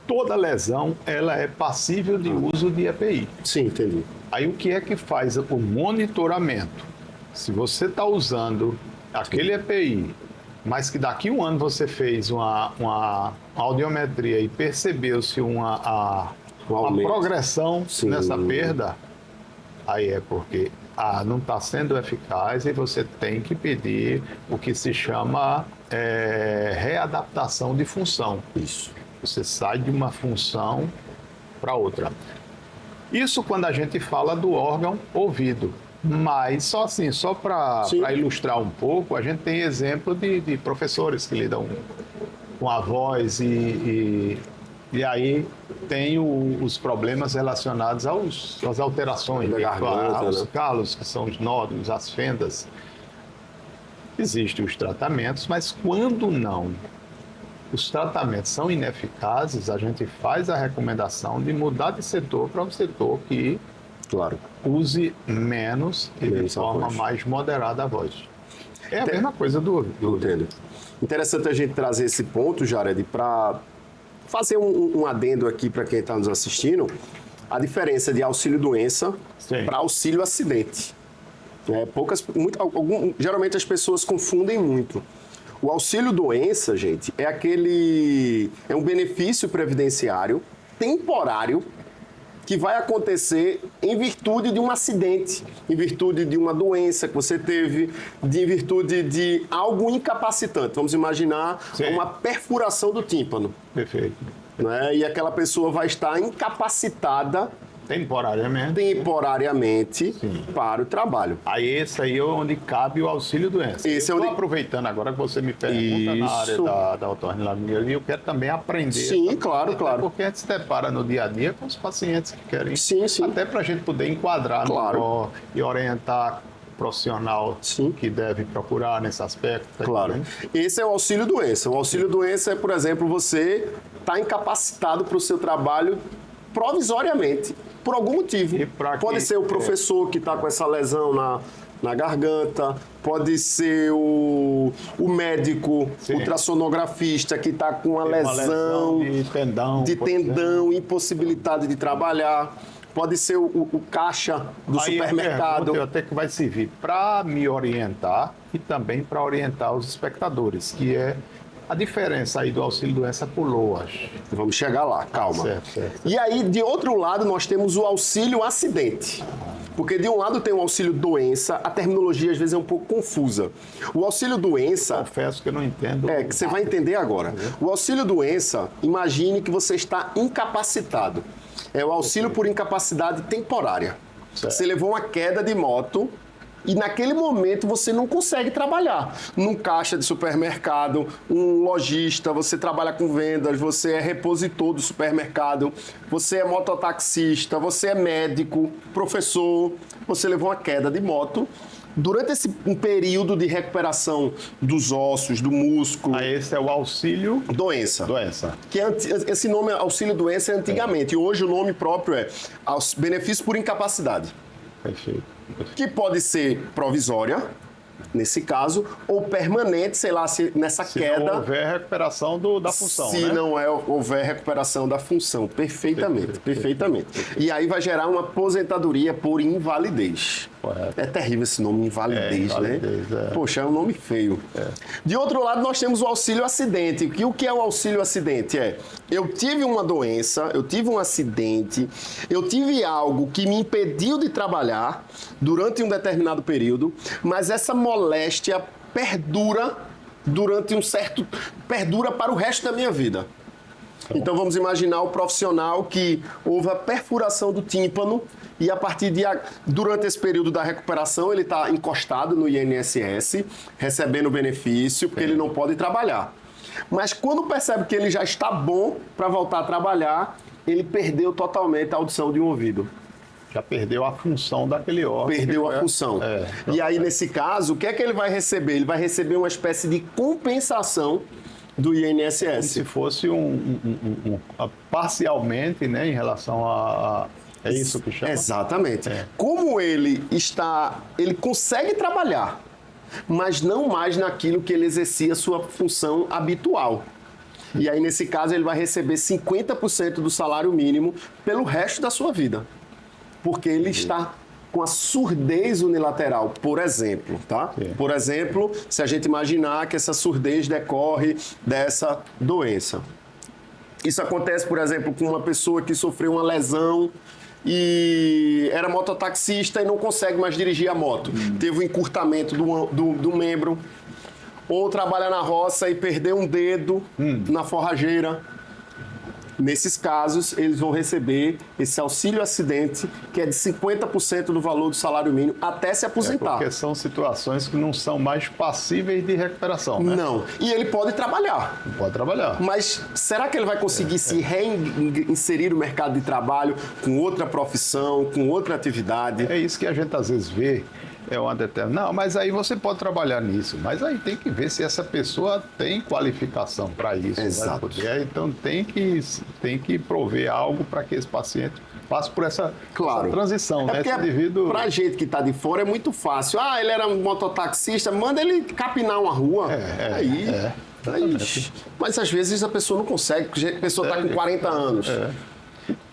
Toda lesão ela é passível de uso de EPI. Sim, entendi. Aí o que é que faz o monitoramento? Se você está usando aquele EPI, mas que daqui a um ano você fez uma audiometria e percebeu-se uma progressão nessa perda, aí é porque não está sendo eficaz e você tem que pedir o que se chama readaptação de função. Isso. Você sai de uma função para outra. Isso quando a gente fala do órgão ouvido. Mas só para ilustrar um pouco, a gente tem exemplo de professores que lidam com a voz e aí tem os problemas relacionados às alterações, aos calos, que são os nódulos, as fendas. Existem os tratamentos, mas quando não, os tratamentos são ineficazes, a gente faz a recomendação de mudar de setor para um setor que use menos e de forma mais moderada a voz. É a mesma coisa do Entendo. Interessante a gente trazer esse ponto, Jared, para fazer um adendo aqui para quem está nos assistindo, a diferença de auxílio-doença para auxílio-acidente. Geralmente as pessoas confundem muito. O auxílio-doença, gente, é um benefício previdenciário temporário que vai acontecer em virtude de um acidente, em virtude de uma doença que você teve, em virtude de algo incapacitante. Vamos imaginar uma perfuração do tímpano. Perfeito. Né? E aquela pessoa vai estar incapacitada temporariamente para o trabalho. Aí esse aí é onde cabe o auxílio-doença. Estou aproveitando agora que você me pergunta na área da otorrinolaringologia, eu quero também aprender. Sim, claro. Porque a gente se depara no dia a dia com os pacientes que querem. Sim. Até para a gente poder enquadrar melhor e orientar o profissional que deve procurar nesse aspecto. Claro. Né? Esse é o auxílio-doença. O auxílio-doença é, por exemplo, você está incapacitado para o seu trabalho provisoriamente, por algum motivo. Pode ser o professor que está com essa lesão na garganta, pode ser o médico ultrassonografista que está com uma lesão de tendão, impossibilidade de trabalhar, pode ser o caixa do supermercado. Eu até que vai servir para me orientar e também para orientar os espectadores, que é a diferença aí do auxílio-doença por LOAS. Vamos chegar lá, calma. Certo. E aí, de outro lado, nós temos o auxílio-acidente. Porque de um lado tem o auxílio-doença, a terminologia às vezes é um pouco confusa. O auxílio-doença... Confesso que eu não entendo. Que você vai entender agora. O auxílio-doença, imagine que você está incapacitado. É o auxílio por incapacidade temporária. Certo. Você levou uma queda de moto e naquele momento você não consegue trabalhar. Num caixa de supermercado, um lojista, você trabalha com vendas, você é repositor do supermercado, você é mototaxista, você é médico, professor, você levou uma queda de moto. Durante um período de recuperação dos ossos, do músculo... Esse é o auxílio-doença. Esse nome, auxílio-doença, é antigamente. E hoje o nome próprio é benefício por incapacidade. Perfeito. Que pode ser provisória, nesse caso, ou permanente, sei lá, se nessa queda... Se não houver recuperação da função, Se não houver recuperação da função, perfeitamente. E aí vai gerar uma aposentadoria por invalidez. Correto. É terrível esse nome, invalidez, né? Poxa, é um nome feio. De outro lado, nós temos o auxílio-acidente. E o que é o auxílio-acidente? Eu tive uma doença, eu tive um acidente, eu tive algo que me impediu de trabalhar durante um determinado período, mas essa moléstia perdura perdura para o resto da minha vida. Então vamos imaginar o profissional que houve a perfuração do tímpano e durante esse período da recuperação ele está encostado no INSS, recebendo benefício, porque ele não pode trabalhar. Mas quando percebe que ele já está bom para voltar a trabalhar, ele perdeu totalmente a audição de um ouvido. Já perdeu a função daquele órgão. Perdeu a função. E aí, nesse caso, o que é que ele vai receber? Ele vai receber uma espécie de compensação do INSS. Como se fosse parcialmente, né, em relação a... É isso que chama? Exatamente. Como ele consegue trabalhar, mas não mais naquilo que ele exercia sua função habitual. E aí, nesse caso, ele vai receber 50% do salário mínimo pelo resto da sua vida. Porque ele está com a surdez unilateral, por exemplo, tá? Por exemplo, se a gente imaginar que essa surdez decorre dessa doença. Isso acontece, por exemplo, com uma pessoa que sofreu uma lesão e era mototaxista e não consegue mais dirigir a moto. Teve um encurtamento do membro. Ou trabalha na roça e perdeu um dedo na forrageira. Nesses casos, eles vão receber esse auxílio acidente, que é de 50% do valor do salário mínimo, até se aposentar. Porque são situações que não são mais passíveis de recuperação, né? Não. E ele pode trabalhar. Pode trabalhar. Mas será que ele vai conseguir se reinserir no mercado de trabalho com outra profissão, com outra atividade? É isso que a gente às vezes vê. É uma determinada. Não, mas aí você pode trabalhar nisso. Mas aí tem que ver se essa pessoa tem qualificação para isso. Exato. Né? Então tem que prover algo para que esse paciente passe por essa transição. Né? Porque pra gente que está de fora é muito fácil. Ah, ele era um mototaxista, manda ele capinar uma rua. Mas às vezes a pessoa não consegue, porque a pessoa está com 40 anos.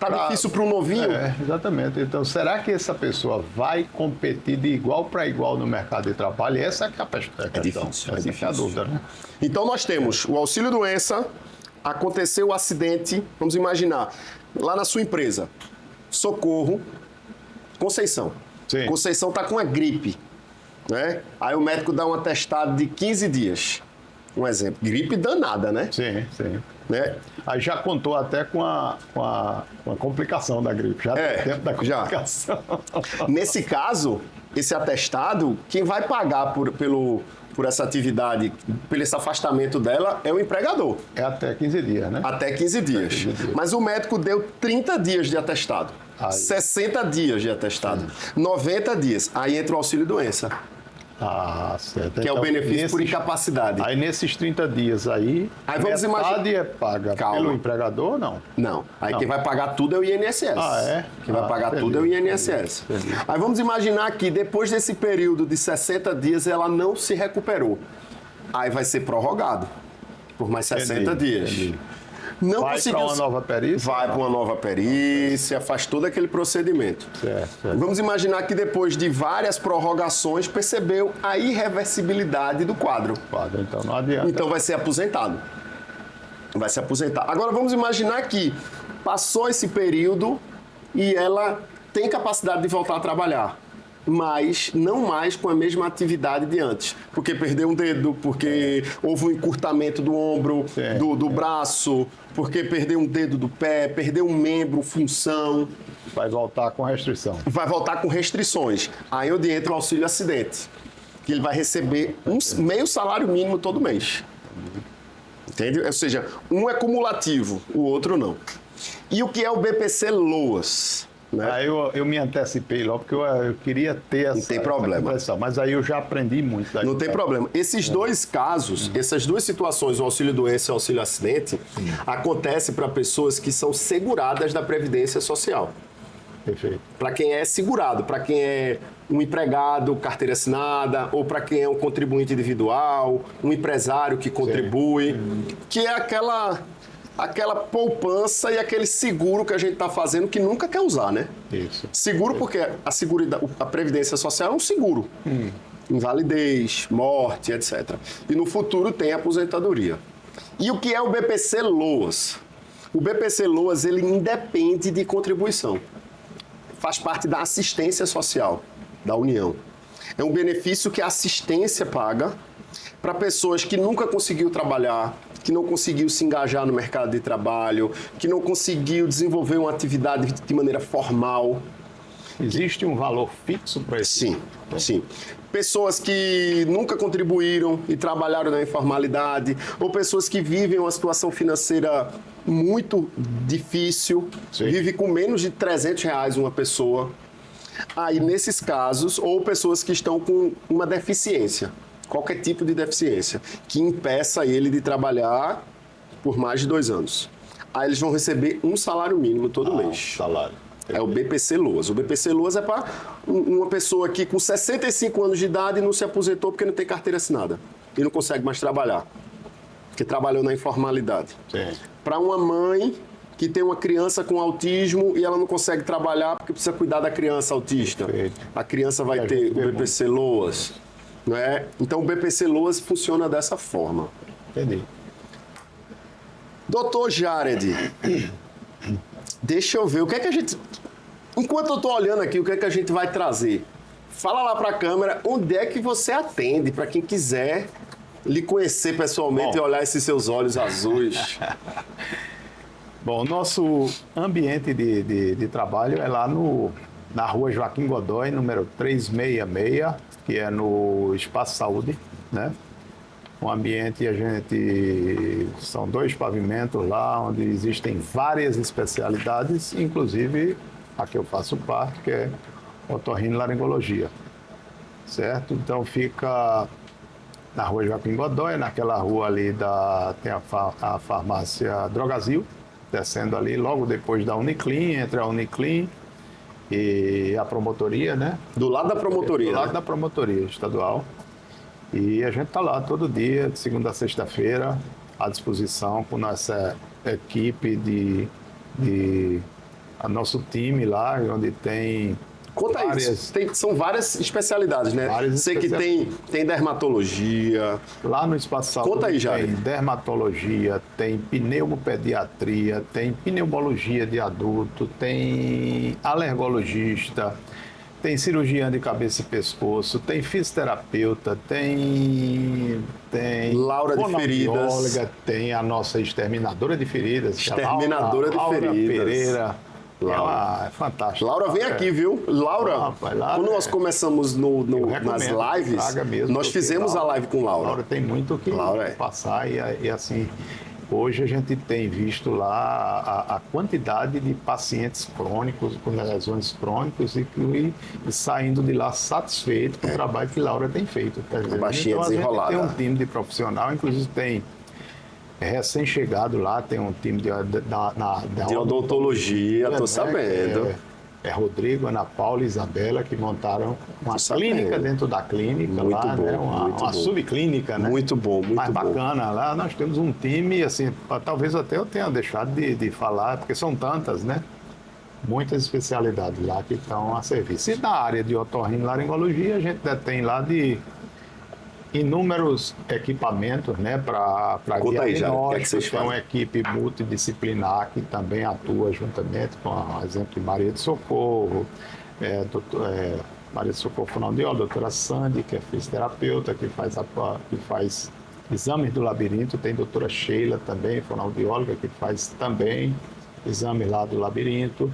Tá difícil para um novinho? Exatamente. Então, será que essa pessoa vai competir de igual para igual no mercado de trabalho? Essa é a questão. É difícil. Essa é a dúvida, né? Então, nós temos o auxílio-doença, aconteceu o acidente, vamos imaginar, lá na sua empresa, Socorro, Conceição. Sim. Conceição está com uma gripe, né? Aí o médico dá um atestado de 15 dias. Um exemplo. Gripe danada, né? Sim, sim. Né? Aí já contou até com a complicação da gripe, já tem tempo da complicação. Nesse caso, esse atestado, quem vai pagar por essa atividade, por esse afastamento dela, é o empregador. É até 15 dias, né? Até 15 dias. Mas o médico deu 30 dias de atestado, 60 dias de atestado, 90 dias. Aí entra o auxílio-doença. Ah, certo. Que então, é o benefício por incapacidade. Aí nesses 30 dias aí vamos imaginar... é paga pelo empregador ou não? Não. Aí quem vai pagar tudo é o INSS. Quem vai pagar tudo é o INSS. Aí vamos imaginar que depois desse período de 60 dias ela não se recuperou. Aí vai ser prorrogado por mais 60 dias. Não vai para uma nova perícia? Vai para uma nova perícia, faz todo aquele procedimento. Certo. Vamos imaginar que depois de várias prorrogações percebeu a irreversibilidade do quadro. Então não adianta. Então vai ser aposentado. Vai se aposentar. Agora vamos imaginar que passou esse período e ela tem capacidade de voltar a trabalhar, mas não mais com a mesma atividade de antes. Porque perdeu um dedo, porque houve um encurtamento do ombro, do braço, porque perdeu um dedo do pé, perdeu um membro, função. Vai voltar com restrição. Vai voltar com restrições. Aí onde entra o auxílio acidente, que ele vai receber meio salário mínimo todo mês. Entende? Ou seja, um é cumulativo, o outro não. E o que é o BPC-LOAS? Né? Aí eu me antecipei logo, porque eu queria ter essa, não tem problema. Mas aí eu já aprendi muito. Não tem problema. Esses dois casos, essas duas situações, o auxílio-doença e o auxílio-acidente, acontece para pessoas que são seguradas da Previdência Social. Perfeito. Para quem é segurado, para quem é um empregado, carteira assinada, ou para quem é um contribuinte individual, um empresário que contribui, que é aquela poupança e aquele seguro que a gente está fazendo que nunca quer usar, né? Isso. Seguro porque a Previdência Social é um seguro. Invalidez, morte, etc. E no futuro tem a aposentadoria. E o que é o BPC-LOAS? O BPC-LOAS, ele independe de contribuição. Faz parte da assistência social da União. É um benefício que a assistência paga para pessoas que nunca conseguiu trabalhar, que não conseguiu se engajar no mercado de trabalho, que não conseguiu desenvolver uma atividade de maneira formal. Existe um valor fixo para isso? Sim. Pessoas que nunca contribuíram e trabalharam na informalidade, ou pessoas que vivem uma situação financeira muito difícil, vive com menos de R$300 uma pessoa. Aí, nesses casos, ou pessoas que estão com uma deficiência, qualquer tipo de deficiência, que impeça ele de trabalhar por mais de 2 anos. Aí eles vão receber um salário mínimo todo mês. Salário. É o BPC-LOAS. O BPC-LOAS é para uma pessoa que com 65 anos de idade não se aposentou porque não tem carteira assinada e não consegue mais trabalhar. que trabalhou na informalidade. Sim. Para uma mãe que tem uma criança com autismo e ela não consegue trabalhar porque precisa cuidar da criança autista. Perfeito. A criança vai ter o BPC LOAS, não é? Então o BPC LOAS funciona dessa forma. Entendi. Doutor Jared, deixa eu ver, o que é que a gente... Enquanto eu estou olhando aqui, o que é que a gente vai trazer? Fala lá para a câmera onde é que você atende, para quem quiser lhe conhecer pessoalmente e olhar esses seus olhos azuis. Bom, o nosso ambiente de trabalho é lá na rua Joaquim Godoy, número 366, que é no Espaço Saúde, né? Um ambiente, são 2 pavimentos lá, onde existem várias especialidades, inclusive a que eu faço parte, que é otorrinolaringologia, certo? Então fica na rua Joaquim Godoy, naquela rua ali tem a farmácia Drogazil, descendo ali logo depois da Uniclin, entre a Uniclin e a promotoria, né? Do lado da promotoria. Do lado né? da promotoria estadual. E a gente está lá todo dia, de segunda a sexta-feira, à disposição com nossa equipe a nosso time lá, onde tem Conta isso. São várias especialidades, né? Sei que tem dermatologia. Lá no Espaço Saúde Conta aí, Jared. tem dermatologia, tem pneumopediatria, tem pneumologia de adulto, tem alergologista, tem cirurgião de cabeça e pescoço, tem fisioterapeuta, tem Laura de feridas. tem a nossa exterminadora de feridas. Exterminadora de Laura feridas. Pereira. Laura. É fantástico. Laura vem aqui, viu? Laura, rapaz, quando nós começamos nas lives, mesmo, nós fizemos a live com Laura. Laura tem muito o que passar e assim, hoje a gente tem visto lá a quantidade de pacientes crônicos, com lesões crônicas e saindo de lá satisfeito com o trabalho que Laura tem feito. Quer dizer, baixinha então, desenrolada. A gente tem um time de profissional, inclusive tem recém-chegado lá, tem um time de odontologia, tô sabendo. É Rodrigo, Ana Paula e Isabela que montaram uma clínica dentro da clínica muito lá, bom, né? Uma subclínica, né? Muito bom, muito Mas bom. bacana, lá nós temos um time, assim, talvez até eu tenha deixado de falar, porque são tantas, né? Muitas especialidades lá que estão a serviço. E na área de otorrinolaringologia, a gente tem lá de inúmeros equipamentos, né, para diagnóstico. Tem uma equipe multidisciplinar que também atua juntamente com, por exemplo, Maria de Socorro, Maria de Socorro fonoaudióloga, a doutora Sandy, que é fisioterapeuta, que faz exames do labirinto. Tem a doutora Sheila também, fonoaudióloga, que faz também exames lá do labirinto.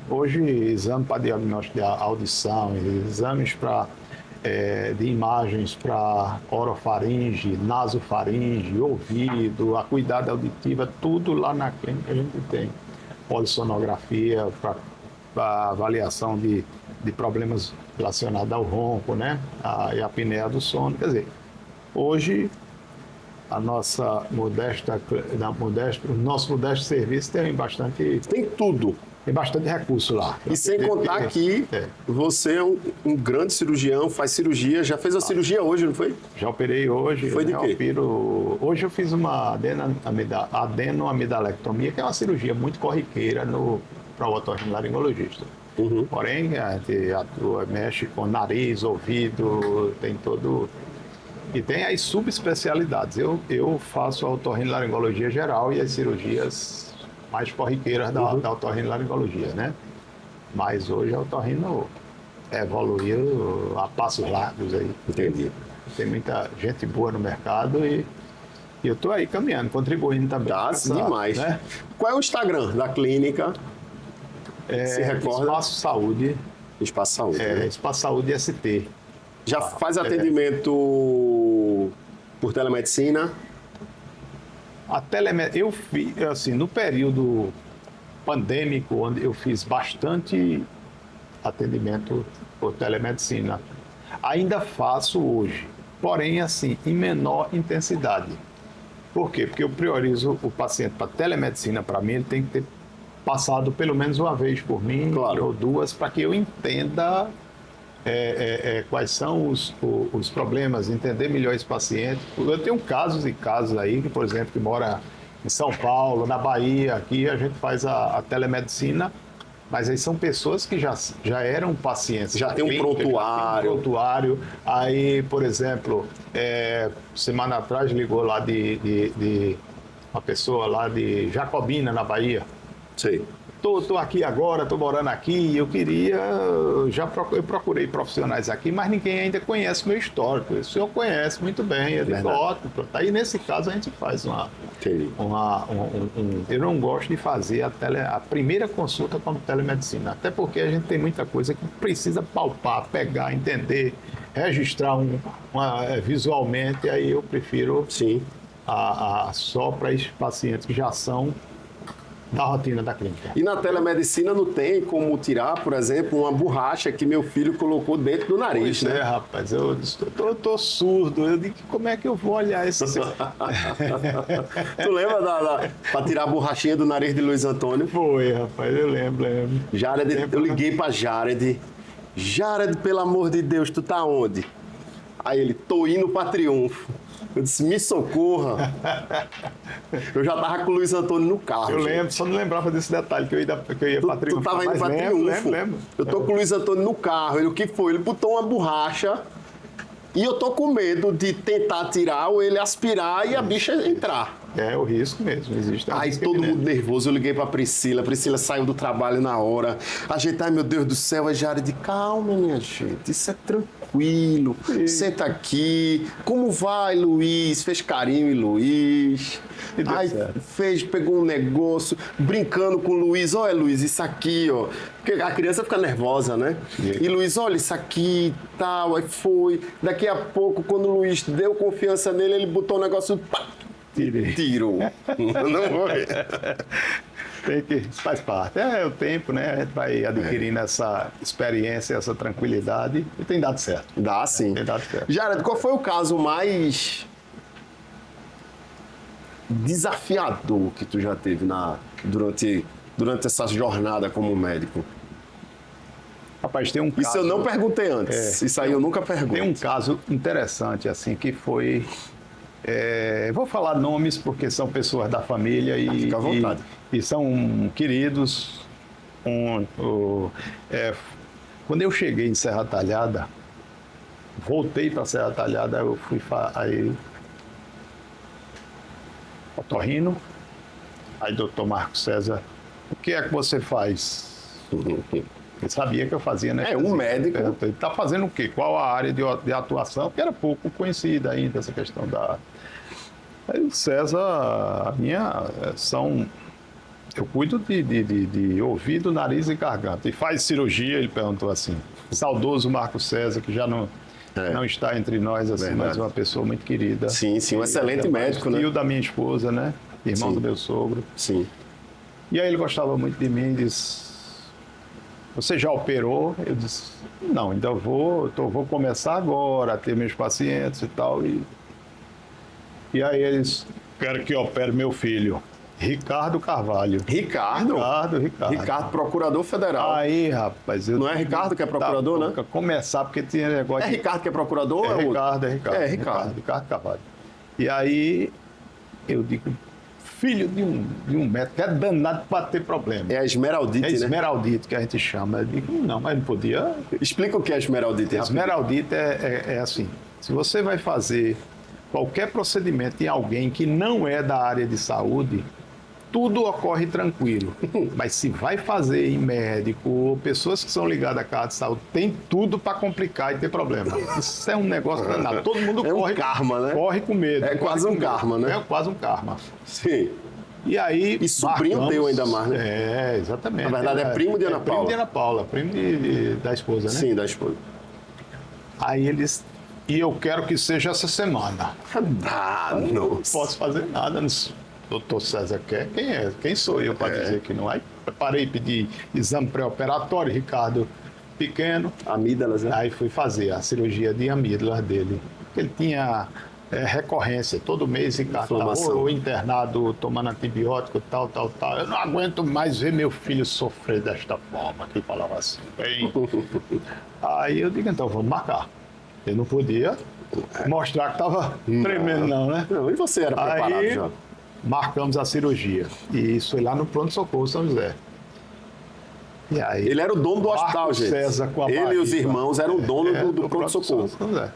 Hoje, exame para diagnóstico de audição, exames de imagens para orofaringe, nasofaringe, ouvido, a cuidado auditiva, tudo lá na clínica a gente tem. Polissonografia para avaliação de problemas relacionados ao ronco, né? E a apneia do sono. Quer dizer, hoje o nosso modesto serviço tem bastante... Tem tudo. Tem bastante recurso lá. E sem contar que você é um grande cirurgião, faz cirurgia, já fez a cirurgia hoje, não foi? Já operei hoje. Foi de quê? Hoje eu fiz uma adenoamidalectomia, que é uma cirurgia muito corriqueira para o otorrinolaringologista. Uhum. Porém, a gente mexe com nariz, ouvido, tem todo... E tem as subespecialidades. Eu faço a otorrinolaringologia geral e as cirurgias mais corriqueiras da otorrinolaringologia, né? Mas hoje a otorrino evoluiu a passos largos aí. Entendi. Tem muita gente boa no mercado e eu estou aí caminhando, contribuindo também. Demais. Né? Qual é o Instagram da clínica? Se recorda? Espaço Saúde. Espaço Saúde. Né? Espaço Saúde ST. Já faz atendimento por telemedicina? Eu fiz, assim, no período pandêmico, onde eu fiz bastante atendimento por telemedicina. Ainda faço hoje, porém, assim, em menor intensidade. Por quê? Porque eu priorizo o paciente para telemedicina. Para mim, ele tem que ter passado pelo menos uma vez por mim, claro, ou duas, para que eu entenda quais são os problemas, entender melhor esse paciente. Eu tenho casos e casos aí, que, por exemplo, que mora em São Paulo, na Bahia, aqui a gente faz a telemedicina, mas aí são pessoas que já eram pacientes. Já tem um prontuário. Aí, por exemplo, semana atrás ligou lá de uma pessoa lá de Jacobina, na Bahia. Sei. Tô aqui agora, tô morando aqui, eu queria, eu procurei profissionais aqui, mas ninguém ainda conhece meu histórico. O senhor conhece muito bem, eu digo, ótimo. Aí nesse caso a gente faz eu não gosto de fazer a primeira consulta como telemedicina, até porque a gente tem muita coisa que precisa palpar, pegar, entender, registrar visualmente, aí eu prefiro só para esses pacientes que já são da rotina da clínica. E na telemedicina não tem como tirar, por exemplo, uma borracha que meu filho colocou dentro do nariz, pois né? Rapaz, eu tô surdo. Eu digo, como é que eu vou olhar isso? Tu lembra pra tirar a borrachinha do nariz de Luiz Antônio? Foi, rapaz, eu lembro. Jared, eu liguei pra Jared. Jared, pelo amor de Deus, tu tá onde? Aí ele, tô indo pra Triunfo. Eu disse, me socorra. Eu já tava com o Luiz Antônio no carro. Eu lembro, só não lembrava desse detalhe, que eu ia pra Triunfo. Tu tava indo pra Triunfo. Lembro. Eu tô com o Luiz Antônio no carro. Ele, o que foi? Ele botou uma borracha e eu tô com medo de tentar tirar ou ele aspirar e a bicha entrar. É o risco mesmo, existe. Aí todo mundo nervoso, eu liguei pra Priscila. Priscila saiu do trabalho na hora. A gente, ai meu Deus do céu, a Jared, calma, minha gente, isso é tranquilo. Senta aqui. Como vai, Luiz? Fez carinho em Luiz. Aí pegou um negócio, brincando com o Luiz. Olha, Luiz, isso aqui, ó. Porque a criança fica nervosa, né? E Luiz, olha isso aqui e tal. Aí foi. Daqui a pouco, quando o Luiz deu confiança nele, ele botou o negócio. Pá, tirou. Não foi. Faz parte. É o tempo, né? A gente vai adquirindo essa experiência, essa tranquilidade e tem dado certo. Dá sim. Tem dado certo. Jared, qual foi o caso mais desafiador que tu já teve durante essa jornada como médico? Rapaz, tem um caso... Isso eu não perguntei antes. Isso aí eu nunca pergunto. Tem um caso interessante, assim, que foi... vou falar nomes porque são pessoas da família Fica à vontade. E são queridos. Quando eu cheguei em Serra Talhada, voltei para Serra Talhada, eu fui aí otorrino, aí doutor Marco César, o que é que você faz? Ele sabia que eu fazia, né? Um médico. Ele está fazendo o quê? Qual a área de atuação? Porque era pouco conhecida ainda essa questão da... Aí o César, eu cuido de ouvido, nariz e garganta. E faz cirurgia, ele perguntou assim. Saudoso Marco César, que já não está entre nós, assim, mas uma pessoa muito querida. Sim, um excelente médico, né? Filho da minha esposa, né? Irmão do meu sogro. Sim. E aí ele gostava muito de mim, disse... Você já operou? Eu disse, não, ainda vou começar agora a ter meus pacientes e tal. E aí eles, quero que opere meu filho, Ricardo Carvalho. Ricardo, procurador federal. Aí, rapaz... Não é Ricardo que é procurador, né? Começar, porque tinha negócio... É Ricardo que é procurador? É Ricardo. É Ricardo. Ricardo Carvalho. E aí, eu digo... Filho de um médico, que é danado para ter problema. É a esmeraldite, né? É esmeraldite que a gente chama. Eu digo, não, mas não podia... Explica o que é esmeraldite. A esmeraldite é assim, se você vai fazer qualquer procedimento em alguém que não é da área de saúde, tudo ocorre tranquilo. Mas se vai fazer em médico ou pessoas que são ligadas à casa de saúde, tem tudo para complicar e ter problema. Isso é um negócio danado. Todo mundo corre. Um karma, né? Corre com medo. É quase um karma, né? É quase um karma. Sim. E aí... E sobrinho teu ainda mais, né? É, exatamente. Na verdade, é primo de Ana Paula. Primo de Ana Paula, primo da esposa, né? Sim, da esposa. Aí eles... E eu quero que seja essa semana. Não posso fazer nada. Doutor César quer? Quem é? Quem sou eu para dizer que não? Aí preparei, pedi exame pré-operatório, Ricardo pequeno. Amígdalas, né? Aí fui fazer a cirurgia de amígdalas dele. Ele tinha recorrência. Todo mês Ricardo Inflamação. ou internado tomando antibiótico, tal. Eu não aguento mais ver meu filho sofrer desta forma. Que falava assim. Bem. Aí eu digo, então vamos marcar. Eu não podia mostrar que estava tremendo não, né? Não, e você era preparado Aí já? marcamos a cirurgia. E isso foi lá no pronto-socorro São José. E aí, Ele era o dono do Marco hospital, gente. César com a Ele e os barriga. irmãos eram donos do pronto-socorro. São José.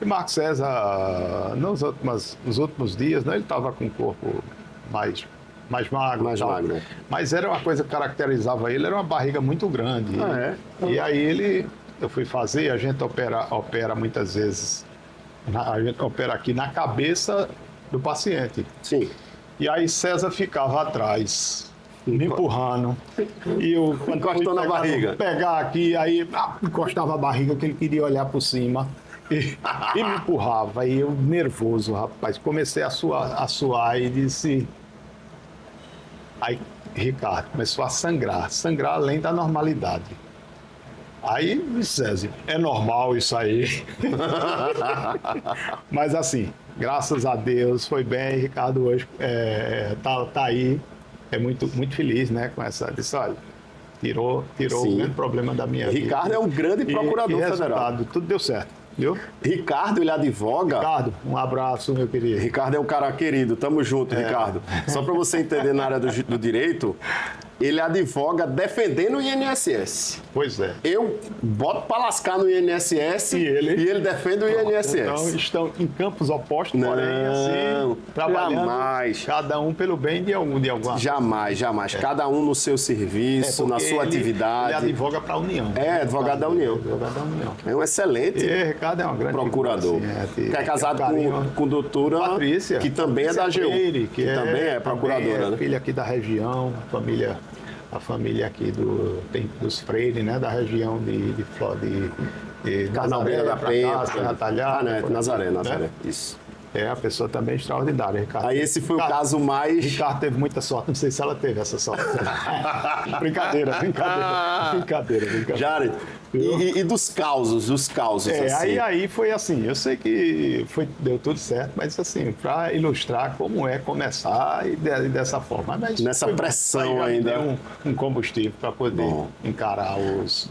E Marco César, nos últimos dias, né, ele estava com o corpo mais magro. Mais tal. magro, né? Mas era uma coisa que caracterizava ele, era uma barriga muito grande. Ah, é? E aí eu fui fazer, a gente opera muitas vezes, a gente opera aqui na cabeça do paciente. Sim. E aí César ficava atrás, me empurrando. E eu, quando Encostou fui na barriga. Pegar aqui, aí encostava a barriga, que ele queria olhar por cima. E me empurrava. Aí eu, nervoso, rapaz, comecei a suar e disse... Aí Ricardo começou a sangrar além da normalidade. Aí, César, é normal isso aí. Mas assim, graças a Deus, foi bem. Ricardo hoje tá aí, é muito feliz, né, com essa. Disse, olha, tirou Sim. o grande problema da minha vida. Ricardo é um grande procurador federal. Resultado, tudo deu certo, viu? Ricardo, ele advoga. Ricardo, um abraço, meu querido. Ricardo é um cara querido, tamo junto, Ricardo. Só para você entender na área do direito, ele advoga defendendo o INSS. Pois é. Eu boto para lascar no INSS E ele? Defende o INSS. Então, estão em campos opostos, Não, porém, assim, trabalhando jamais. cada um pelo bem de alguma. Jamais. Cada um no seu serviço, na Porque sua ele atividade. advoga para a União. É, advogado da União. Advogado da União. É um excelente E Ricardo é uma grande procurador. figura, assim, que é casado carinho. com doutora Patrícia. que também é da AGU. Freire, que também é procuradora, né? filha aqui da região, a família aqui dos Freire, né? Da região de Carnalbeira da pra Penha. cá, Serra Talhada, né? Nazaré. né? Isso. É uma pessoa também extraordinária, Ricardo. Aí esse foi o Ricardo- caso mais... Ricardo teve muita sorte, não sei se ela teve essa sorte. brincadeira. Jared, e dos causos, assim. Aí foi assim, eu sei que deu tudo certo, mas assim, para ilustrar como é começar e dessa forma. Mas Nessa foi bom. pressão Aí já ainda. deu um combustível para poder Bom. encarar os...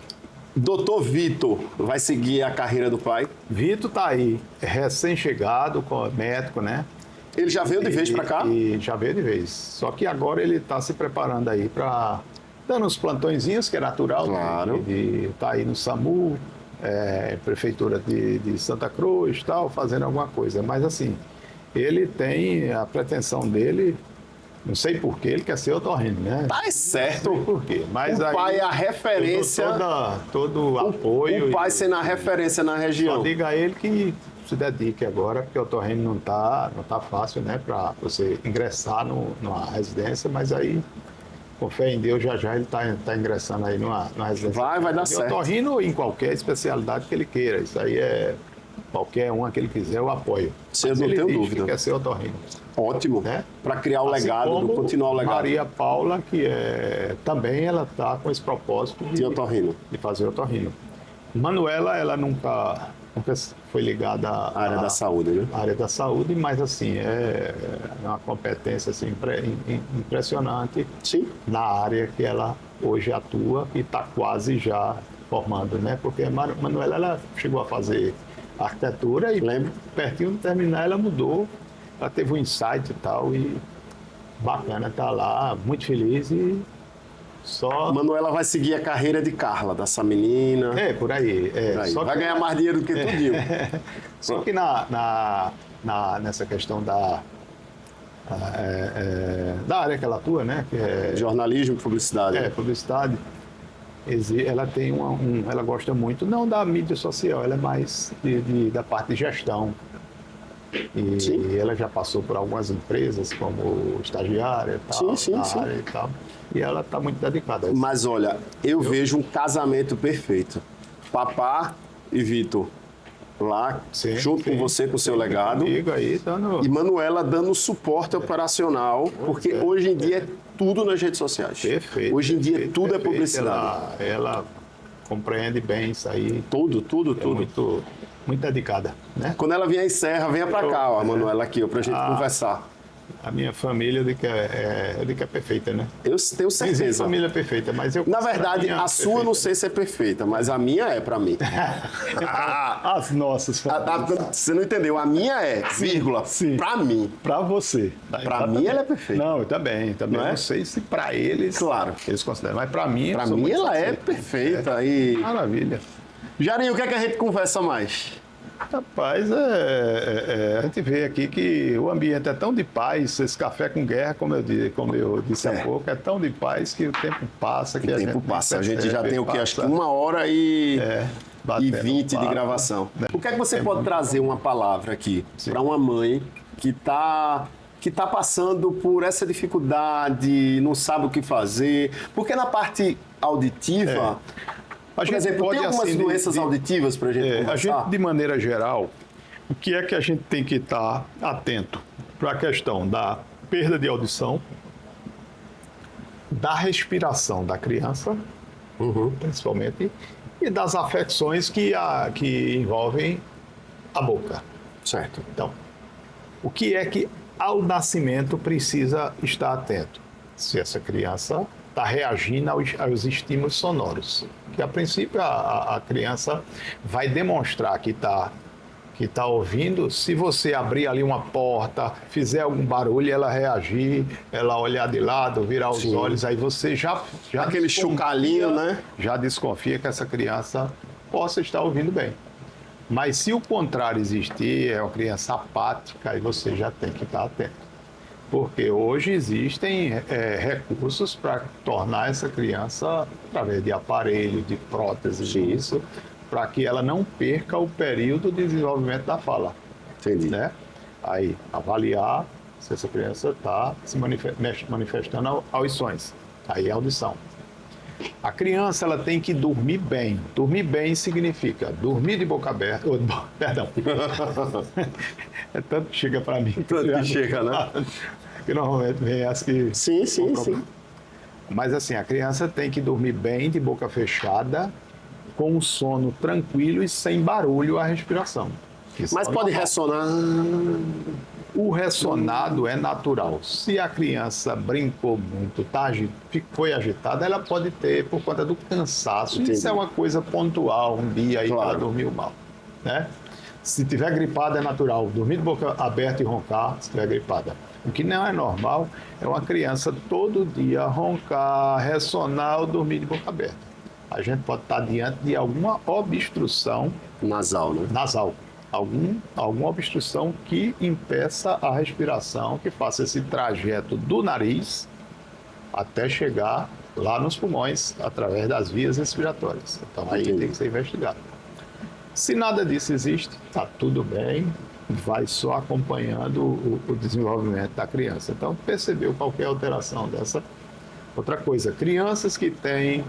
Doutor Vitor vai seguir a carreira do pai? Vitor tá aí, recém-chegado, com médico, né? Ele já veio de vez para cá? E já veio de vez. Só que agora ele está se preparando aí para... Dando uns plantõezinhos, que é natural. Claro. Tá aí no SAMU, Prefeitura de Santa Cruz, tal, fazendo alguma coisa. Mas assim, ele tem a pretensão dele, não sei porquê, ele quer ser otorrino, né? Tá, é certo. Não sei por quê. Mas O aí, pai é a referência. eu dou todo o apoio. O pai e- sendo a referência na Só região. diga a ele que se dedique agora, porque o otorrino não tá fácil, né, para você ingressar numa residência, mas aí, com fé em Deus, já ele tá ingressando aí numa residência. Vai dar E certo. otorrino em qualquer especialidade que ele queira, isso aí é qualquer uma que ele quiser, eu apoio. Sim, eu Mas não ele tenho diz dúvida. que quer ser otorrino. Ótimo. Né? Para criar o Assim legado, como continuar o legado. Maria Paula, que também ela tá com esse propósito De otorrino. de fazer otorrino. Manuela, ela nunca foi ligada A área da saúde, né? à área da saúde, mas assim, é uma competência assim, impressionante Sim. na área que ela hoje atua e está quase já formando, né? Porque a Manuela, ela chegou a fazer arquitetura e Lembro. pertinho de terminar ela mudou, ela teve um insight e tal, e bacana, tá lá, muito feliz e só... Manuela vai seguir a carreira de Carla, dessa menina. Por aí. Por aí. Só Vai que- ganhar mais dinheiro do que tudinho. Só que nessa questão da área que ela atua, né? Que é Jornalismo e publicidade. publicidade, ela tem ela gosta muito, não da mídia social, ela é mais da parte de gestão. E Sim. ela já passou por algumas empresas como estagiária e tal, Sim, na sim. área e tal. E ela está muito dedicada a isso. Mas olha, eu vejo um casamento perfeito. Papá e Vitor lá, Sim, junto sim. com você, com o seu legado. Comigo aí, dando... E Manuela dando suporte operacional, porque hoje em dia é tudo nas redes sociais. Perfeito. Hoje em dia perfeito, tudo é perfeito. publicidade. Ela compreende bem isso aí. Tudo. Muito dedicada, né? Quando ela vier em Serra, venha pra cá, ó, a Manuela aqui, ó, pra gente conversar. A minha família, eu digo que é perfeita, né? Eu tenho Não existe certeza. família perfeita, mas eu... Na verdade, minha a sua eu não sei se é perfeita, mas a minha é pra mim. As nossas famílias. Você não entendeu? A minha é, vírgula, sim. pra mim. Pra você. Pra mim ela é perfeita. Não, eu também. Não é? Não sei se pra eles... Claro. Eles consideram, mas pra mim... eu Pra sou mim muito ela é satisfeito. perfeita. E... Maravilha. Jarinho, o que é que a gente conversa mais? Rapaz, a gente vê aqui que o ambiente é tão de paz, esse café com guerra, como eu disse há pouco, é tão de paz que o tempo passa. O tempo passa. A gente já tem o quê? Acho que 1h e batendo 20 de papo. gravação. O que é que você pode trazer uma palavra aqui para uma mãe que está passando por essa dificuldade, não sabe o que fazer? Porque na parte auditiva, por exemplo, tem algumas doenças auditivas para a gente conversar? A gente, de maneira geral, o que é que a gente tem que estar atento para a questão da perda de audição, da respiração da criança, principalmente, e das afecções que envolvem a boca. Certo. Então, o que é que ao nascimento precisa estar atento? Se essa criança está reagindo aos estímulos sonoros. Que a princípio a criança vai demonstrar que está ouvindo se você abrir ali uma porta, fizer algum barulho, ela reagir, ela olhar de lado, virar os olhos, aí você já aquele chocalhinho, né? Já desconfia que essa criança possa estar ouvindo bem. Mas se o contrário existir, é uma criança apática, aí você já tem que estar atento. Porque hoje existem recursos para tornar essa criança, através de aparelho, de prótese, disso, para que ela não perca o período de desenvolvimento da fala. Entendi. Né? Aí, avaliar se essa criança está se manifestando audições. Aí é audição. A criança ela tem que dormir bem. Dormir bem significa dormir de boca aberta. Perdão. É tanto que chega para mim. Tanto que chega, né? Que normalmente vem as que... Sim. Mas assim, a criança tem que dormir bem, de boca fechada, com um sono tranquilo e sem barulho à respiração. Mas pode ressonar... O ressonado é natural. Se a criança brincou muito, foi agitada, ela pode ter por conta do cansaço. Entendi. Isso é uma coisa pontual, um dia aí ela dormiu mal. Né? Se tiver gripada é natural. Dormir de boca aberta e roncar, se tiver gripada. O que não é normal é uma criança todo dia roncar, ressonar ou dormir de boca aberta. A gente pode estar diante de alguma obstrução nasal, né? Nasal. Alguma obstrução que impeça a respiração, que faça esse trajeto do nariz até chegar lá nos pulmões, através das vias respiratórias. Então aí tem que ser investigado. Se nada disso existe, está tudo bem, vai só acompanhando o desenvolvimento da criança. Então, percebeu qualquer alteração dessa. Outra coisa, crianças que têm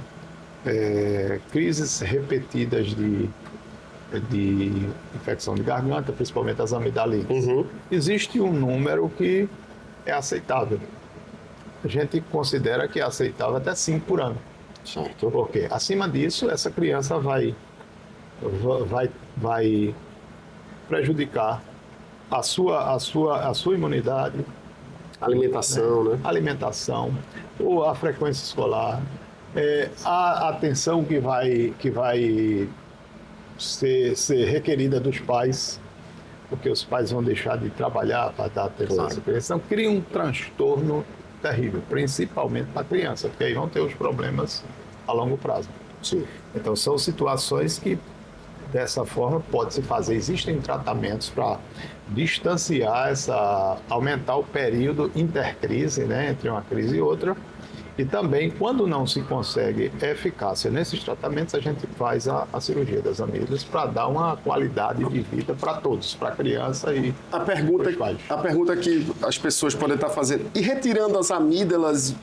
crises repetidas de infecção de garganta, principalmente as amidalites. Existe um número que é aceitável. A gente considera que é aceitável até 5 por ano. Certo. Porque acima disso, essa criança vai prejudicar a sua imunidade, Alimentação, né? alimentação, ou a frequência escolar, a atenção que vai ser requerida dos pais, porque os pais vão deixar de trabalhar para dar atenção a essa criança. Então, cria um transtorno terrível, principalmente para a criança, porque aí vão ter os problemas a longo prazo. Sim. Então, são situações que, dessa forma, pode-se fazer. Existem tratamentos para distanciar aumentar o período intercrise, né, entre uma crise e outra. E também, quando não se consegue eficácia nesses tratamentos, a gente faz a cirurgia das amígdalas para dar uma qualidade de vida para todos, para a criança e A pergunta que as pessoas podem estar fazendo, e retirando as amígdalas,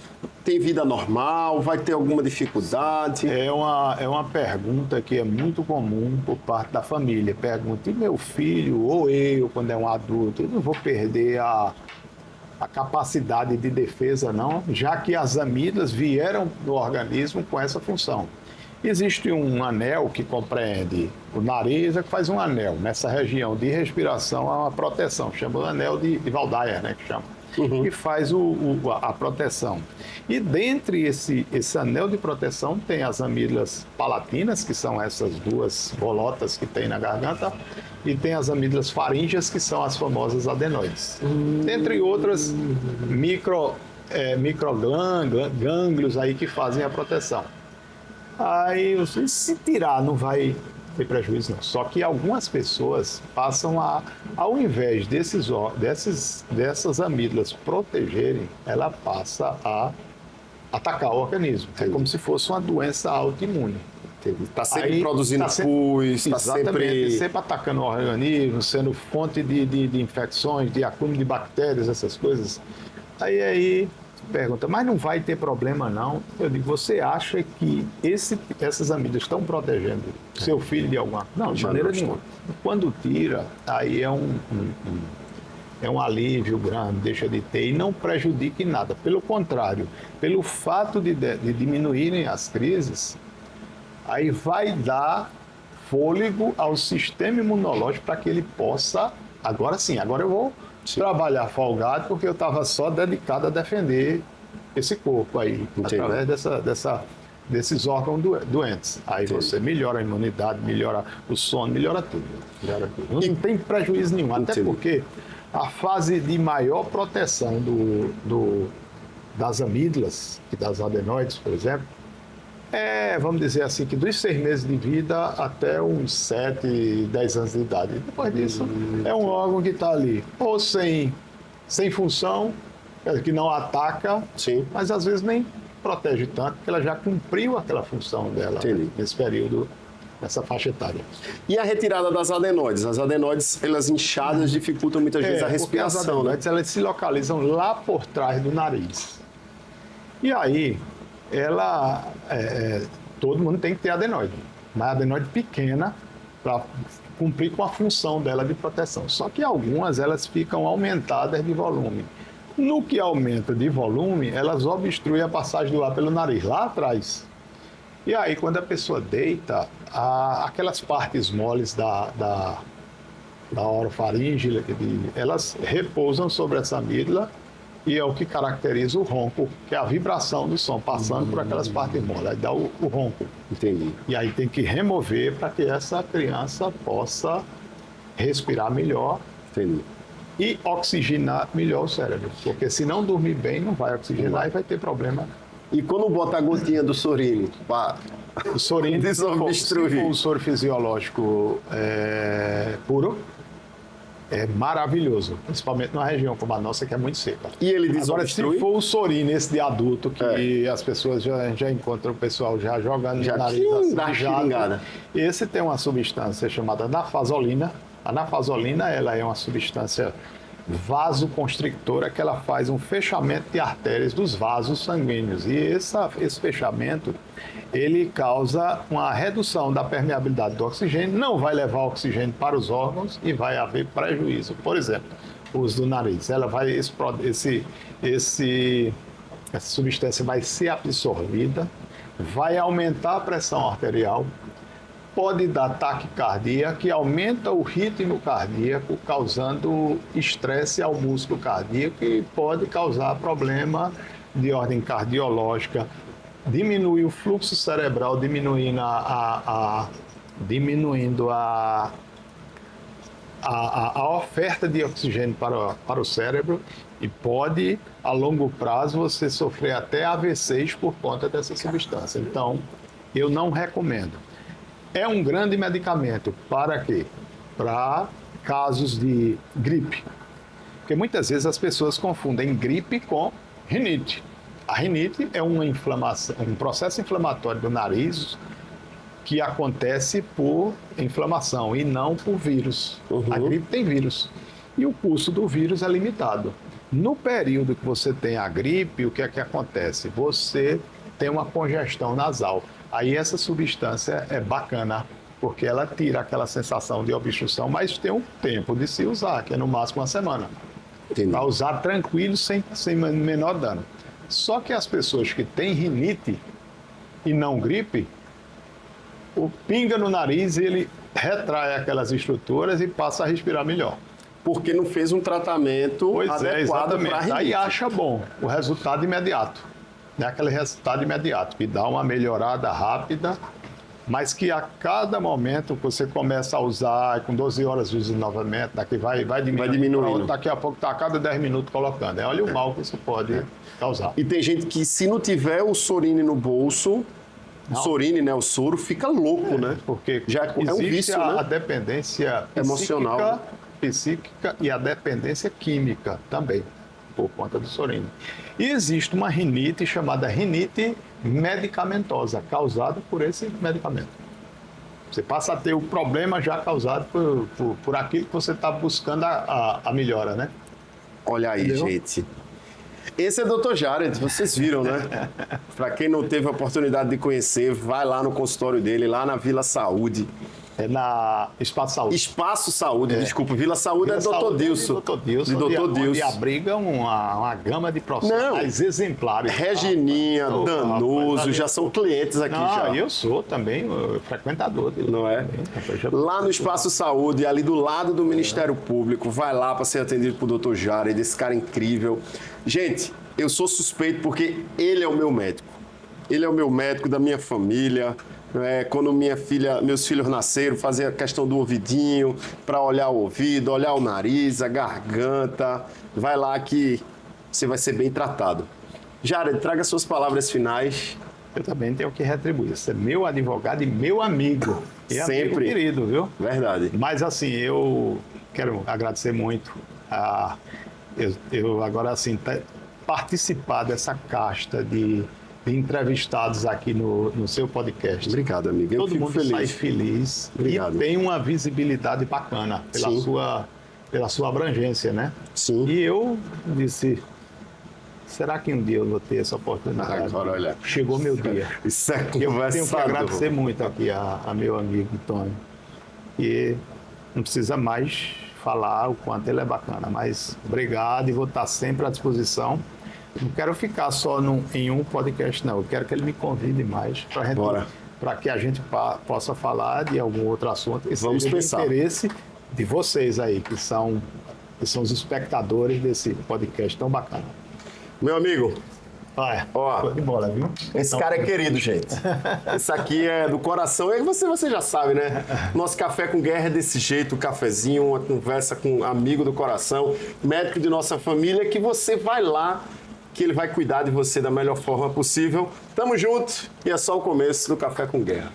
tem vida normal? Vai ter alguma dificuldade? É uma pergunta que é muito comum por parte da família. Pergunta, e meu filho ou eu, quando é um adulto, eu não vou perder a capacidade de defesa, não, já que as amígdalas vieram no organismo com essa função. Existe um anel que compreende o nariz, é que faz um anel. Nessa região de respiração há uma proteção, chama o anel de Waldeyer, né, que chama. Que faz a proteção. E dentre esse anel de proteção tem as amígdalas palatinas, que são essas duas bolotas que tem na garganta, e tem as amígdalas faríngeas, que são as famosas adenoides. Dentre outras microgânglios aí que fazem a proteção. Aí, se tirar, não vai ter prejuízo, não. Só que algumas pessoas passam ao invés dessas amígdalas protegerem, ela passa a atacar o organismo. É como se fosse uma doença autoimune. Está sempre produzindo pus, está sempre atacando o organismo, sendo fonte de infecções, de acúmulo de bactérias, essas coisas. Aí pergunta, mas não vai ter problema não? Eu digo, você acha que essas amígdalas estão protegendo seu filho de alguma coisa? Não, de maneira nenhuma. Quando tira, aí é um alívio grande, deixa de ter e não prejudica em nada. Pelo contrário, pelo fato de diminuírem as crises, aí vai dar fôlego ao sistema imunológico para que ele possa, agora sim, agora eu vou trabalhar folgado porque eu estava só dedicado a defender esse corpo aí, através desses órgãos doentes. Aí você melhora a imunidade, melhora o sono, melhora tudo. Não tem prejuízo nenhum, até porque a fase de maior proteção das amígdalas e das adenoides, por exemplo, vamos dizer assim, que dos 6 meses de vida até uns 7, 10 anos de idade. Depois disso, é um órgão que está ali, ou sem função, que não ataca, mas às vezes nem protege tanto, porque ela já cumpriu aquela função dela nesse período, nessa faixa etária. E a retirada das adenoides? As adenoides, elas inchadas, dificultam muitas vezes a respiração, as adenoides, elas se localizam lá por trás do nariz. E aí, todo mundo tem que ter adenoide, mas adenoide pequena para cumprir com a função dela de proteção. Só que algumas elas ficam aumentadas de volume. No que aumenta de volume, elas obstruem a passagem do ar pelo nariz, lá atrás. E aí, quando a pessoa deita, aquelas partes moles da orofaringe, elas repousam sobre essa amígdala, e é o que caracteriza o ronco, que é a vibração do som passando por aquelas partes moles. Aí dá o ronco. Entendi. E aí tem que remover para que essa criança possa respirar melhor. Entendi. E oxigenar melhor o cérebro. Porque se não dormir bem, não vai oxigenar e vai ter problema. E quando bota a gotinha do sorino? O sorino, se for o soro fisiológico puro, é maravilhoso, principalmente numa região como a nossa, que é muito seca. E ele agora, desobstrui? se for o sorino, esse de adulto, que as pessoas já encontram o pessoal já jogando no nariz, esse tem uma substância chamada nafazolina. A nafazolina, ela é uma substância vasoconstrictora que ela faz um fechamento de artérias dos vasos sanguíneos. E esse fechamento, ele causa uma redução da permeabilidade do oxigênio, não vai levar oxigênio para os órgãos e vai haver prejuízo. Por exemplo, o uso do nariz. Essa substância vai ser absorvida, vai aumentar a pressão arterial, pode dar taquicardia, que aumenta o ritmo cardíaco, causando estresse ao músculo cardíaco e pode causar problema de ordem cardiológica, diminuir o fluxo cerebral, diminuindo a oferta de oxigênio para o cérebro e pode, a longo prazo, você sofrer até AVCs por conta dessa substância. Então, eu não recomendo. É um grande medicamento para quê? Para casos de gripe. Porque muitas vezes as pessoas confundem gripe com rinite. A rinite é uma inflamação, um processo inflamatório do nariz que acontece por inflamação e não por vírus. A gripe tem vírus. E o curso do vírus é limitado. No período que você tem a gripe, o que é que acontece? Você tem uma congestão nasal. Aí essa substância é bacana, porque ela tira aquela sensação de obstrução, mas tem um tempo de se usar, que é no máximo uma semana. Para usar tranquilo, sem menor dano. Só que as pessoas que têm rinite e não gripe, pinga no nariz e ele retrai aquelas estruturas e passa a respirar melhor. Porque não fez um tratamento adequado para a rinite. Aí acha bom o resultado imediato. É aquele resultado imediato, que dá uma melhorada rápida, mas que a cada momento você começa a usar, com 12 horas usa novamente, daqui vai diminuindo. Daqui a pouco está a cada 10 minutos colocando. Olha o mal que isso pode causar. E tem gente que, se não tiver o Sorine no bolso, o Sorine, né, o soro, fica louco, né? Porque já é um vício, né? A dependência emocional, psíquica e a dependência química também, por conta do Sorine. E existe uma rinite chamada rinite medicamentosa, causada por esse medicamento. Você passa a ter o problema já causado por aquilo que você está buscando a melhora, né? Olha aí, entendeu? Gente. Esse é o Dr. Jared, vocês viram, né? Para quem não teve a oportunidade de conhecer, vai lá no consultório dele, lá na Vila Saúde. É na Espaço Saúde. Espaço Saúde, desculpa. Vila Saúde Vila é do Dr. Dilson. Dr. Dilson. De Dr. Dilson. E abriga uma gama de profissionais exemplares. Regininha, Danoso, já são clientes aqui já. Eu sou também frequentador dele. Não é? Lá no Espaço Saúde, ali do lado do Ministério Público, vai lá para ser atendido por Dr. Jared, esse cara incrível. Gente, eu sou suspeito porque ele é o meu médico. Ele é o meu médico da minha família. Quando meus filhos nasceram, fazia a questão do ouvidinho, para olhar o ouvido, olhar o nariz, a garganta. Vai lá que você vai ser bem tratado. Jared, traga suas palavras finais. Eu também tenho que retribuir. Você é meu advogado e meu amigo. E sempre. Amigo querido, viu? Verdade. Mas assim, eu quero agradecer muito eu agora assim, participar dessa casta de entrevistados aqui no seu podcast. Obrigado, amigo. Eu Todo fico mundo feliz. sai feliz. Obrigado. E tem uma visibilidade bacana pela sua abrangência, né? Sim. E eu disse, será que um dia eu vou ter essa oportunidade? Agora, olha. Chegou meu dia. Isso é Eu conversa. tenho que agradecer muito aqui a meu amigo Tony. E não precisa mais falar o quanto ele é bacana, mas obrigado e vou estar sempre à disposição. Não quero ficar só em um podcast, não. Eu quero que ele me convide mais para que a gente possa falar de algum outro assunto. Vamos pensar. De interesse de vocês aí, que são os espectadores desse podcast tão bacana. Meu amigo, Ó, de bola, viu? Esse cara é querido, gente. Esse aqui é do coração. E você já sabe, né? Nosso Café com Guerra é desse jeito, um cafezinho, uma conversa com um amigo do coração, médico de nossa família, que você vai lá, que ele vai cuidar de você da melhor forma possível. Tamo junto e é só o começo do Café com Guerra.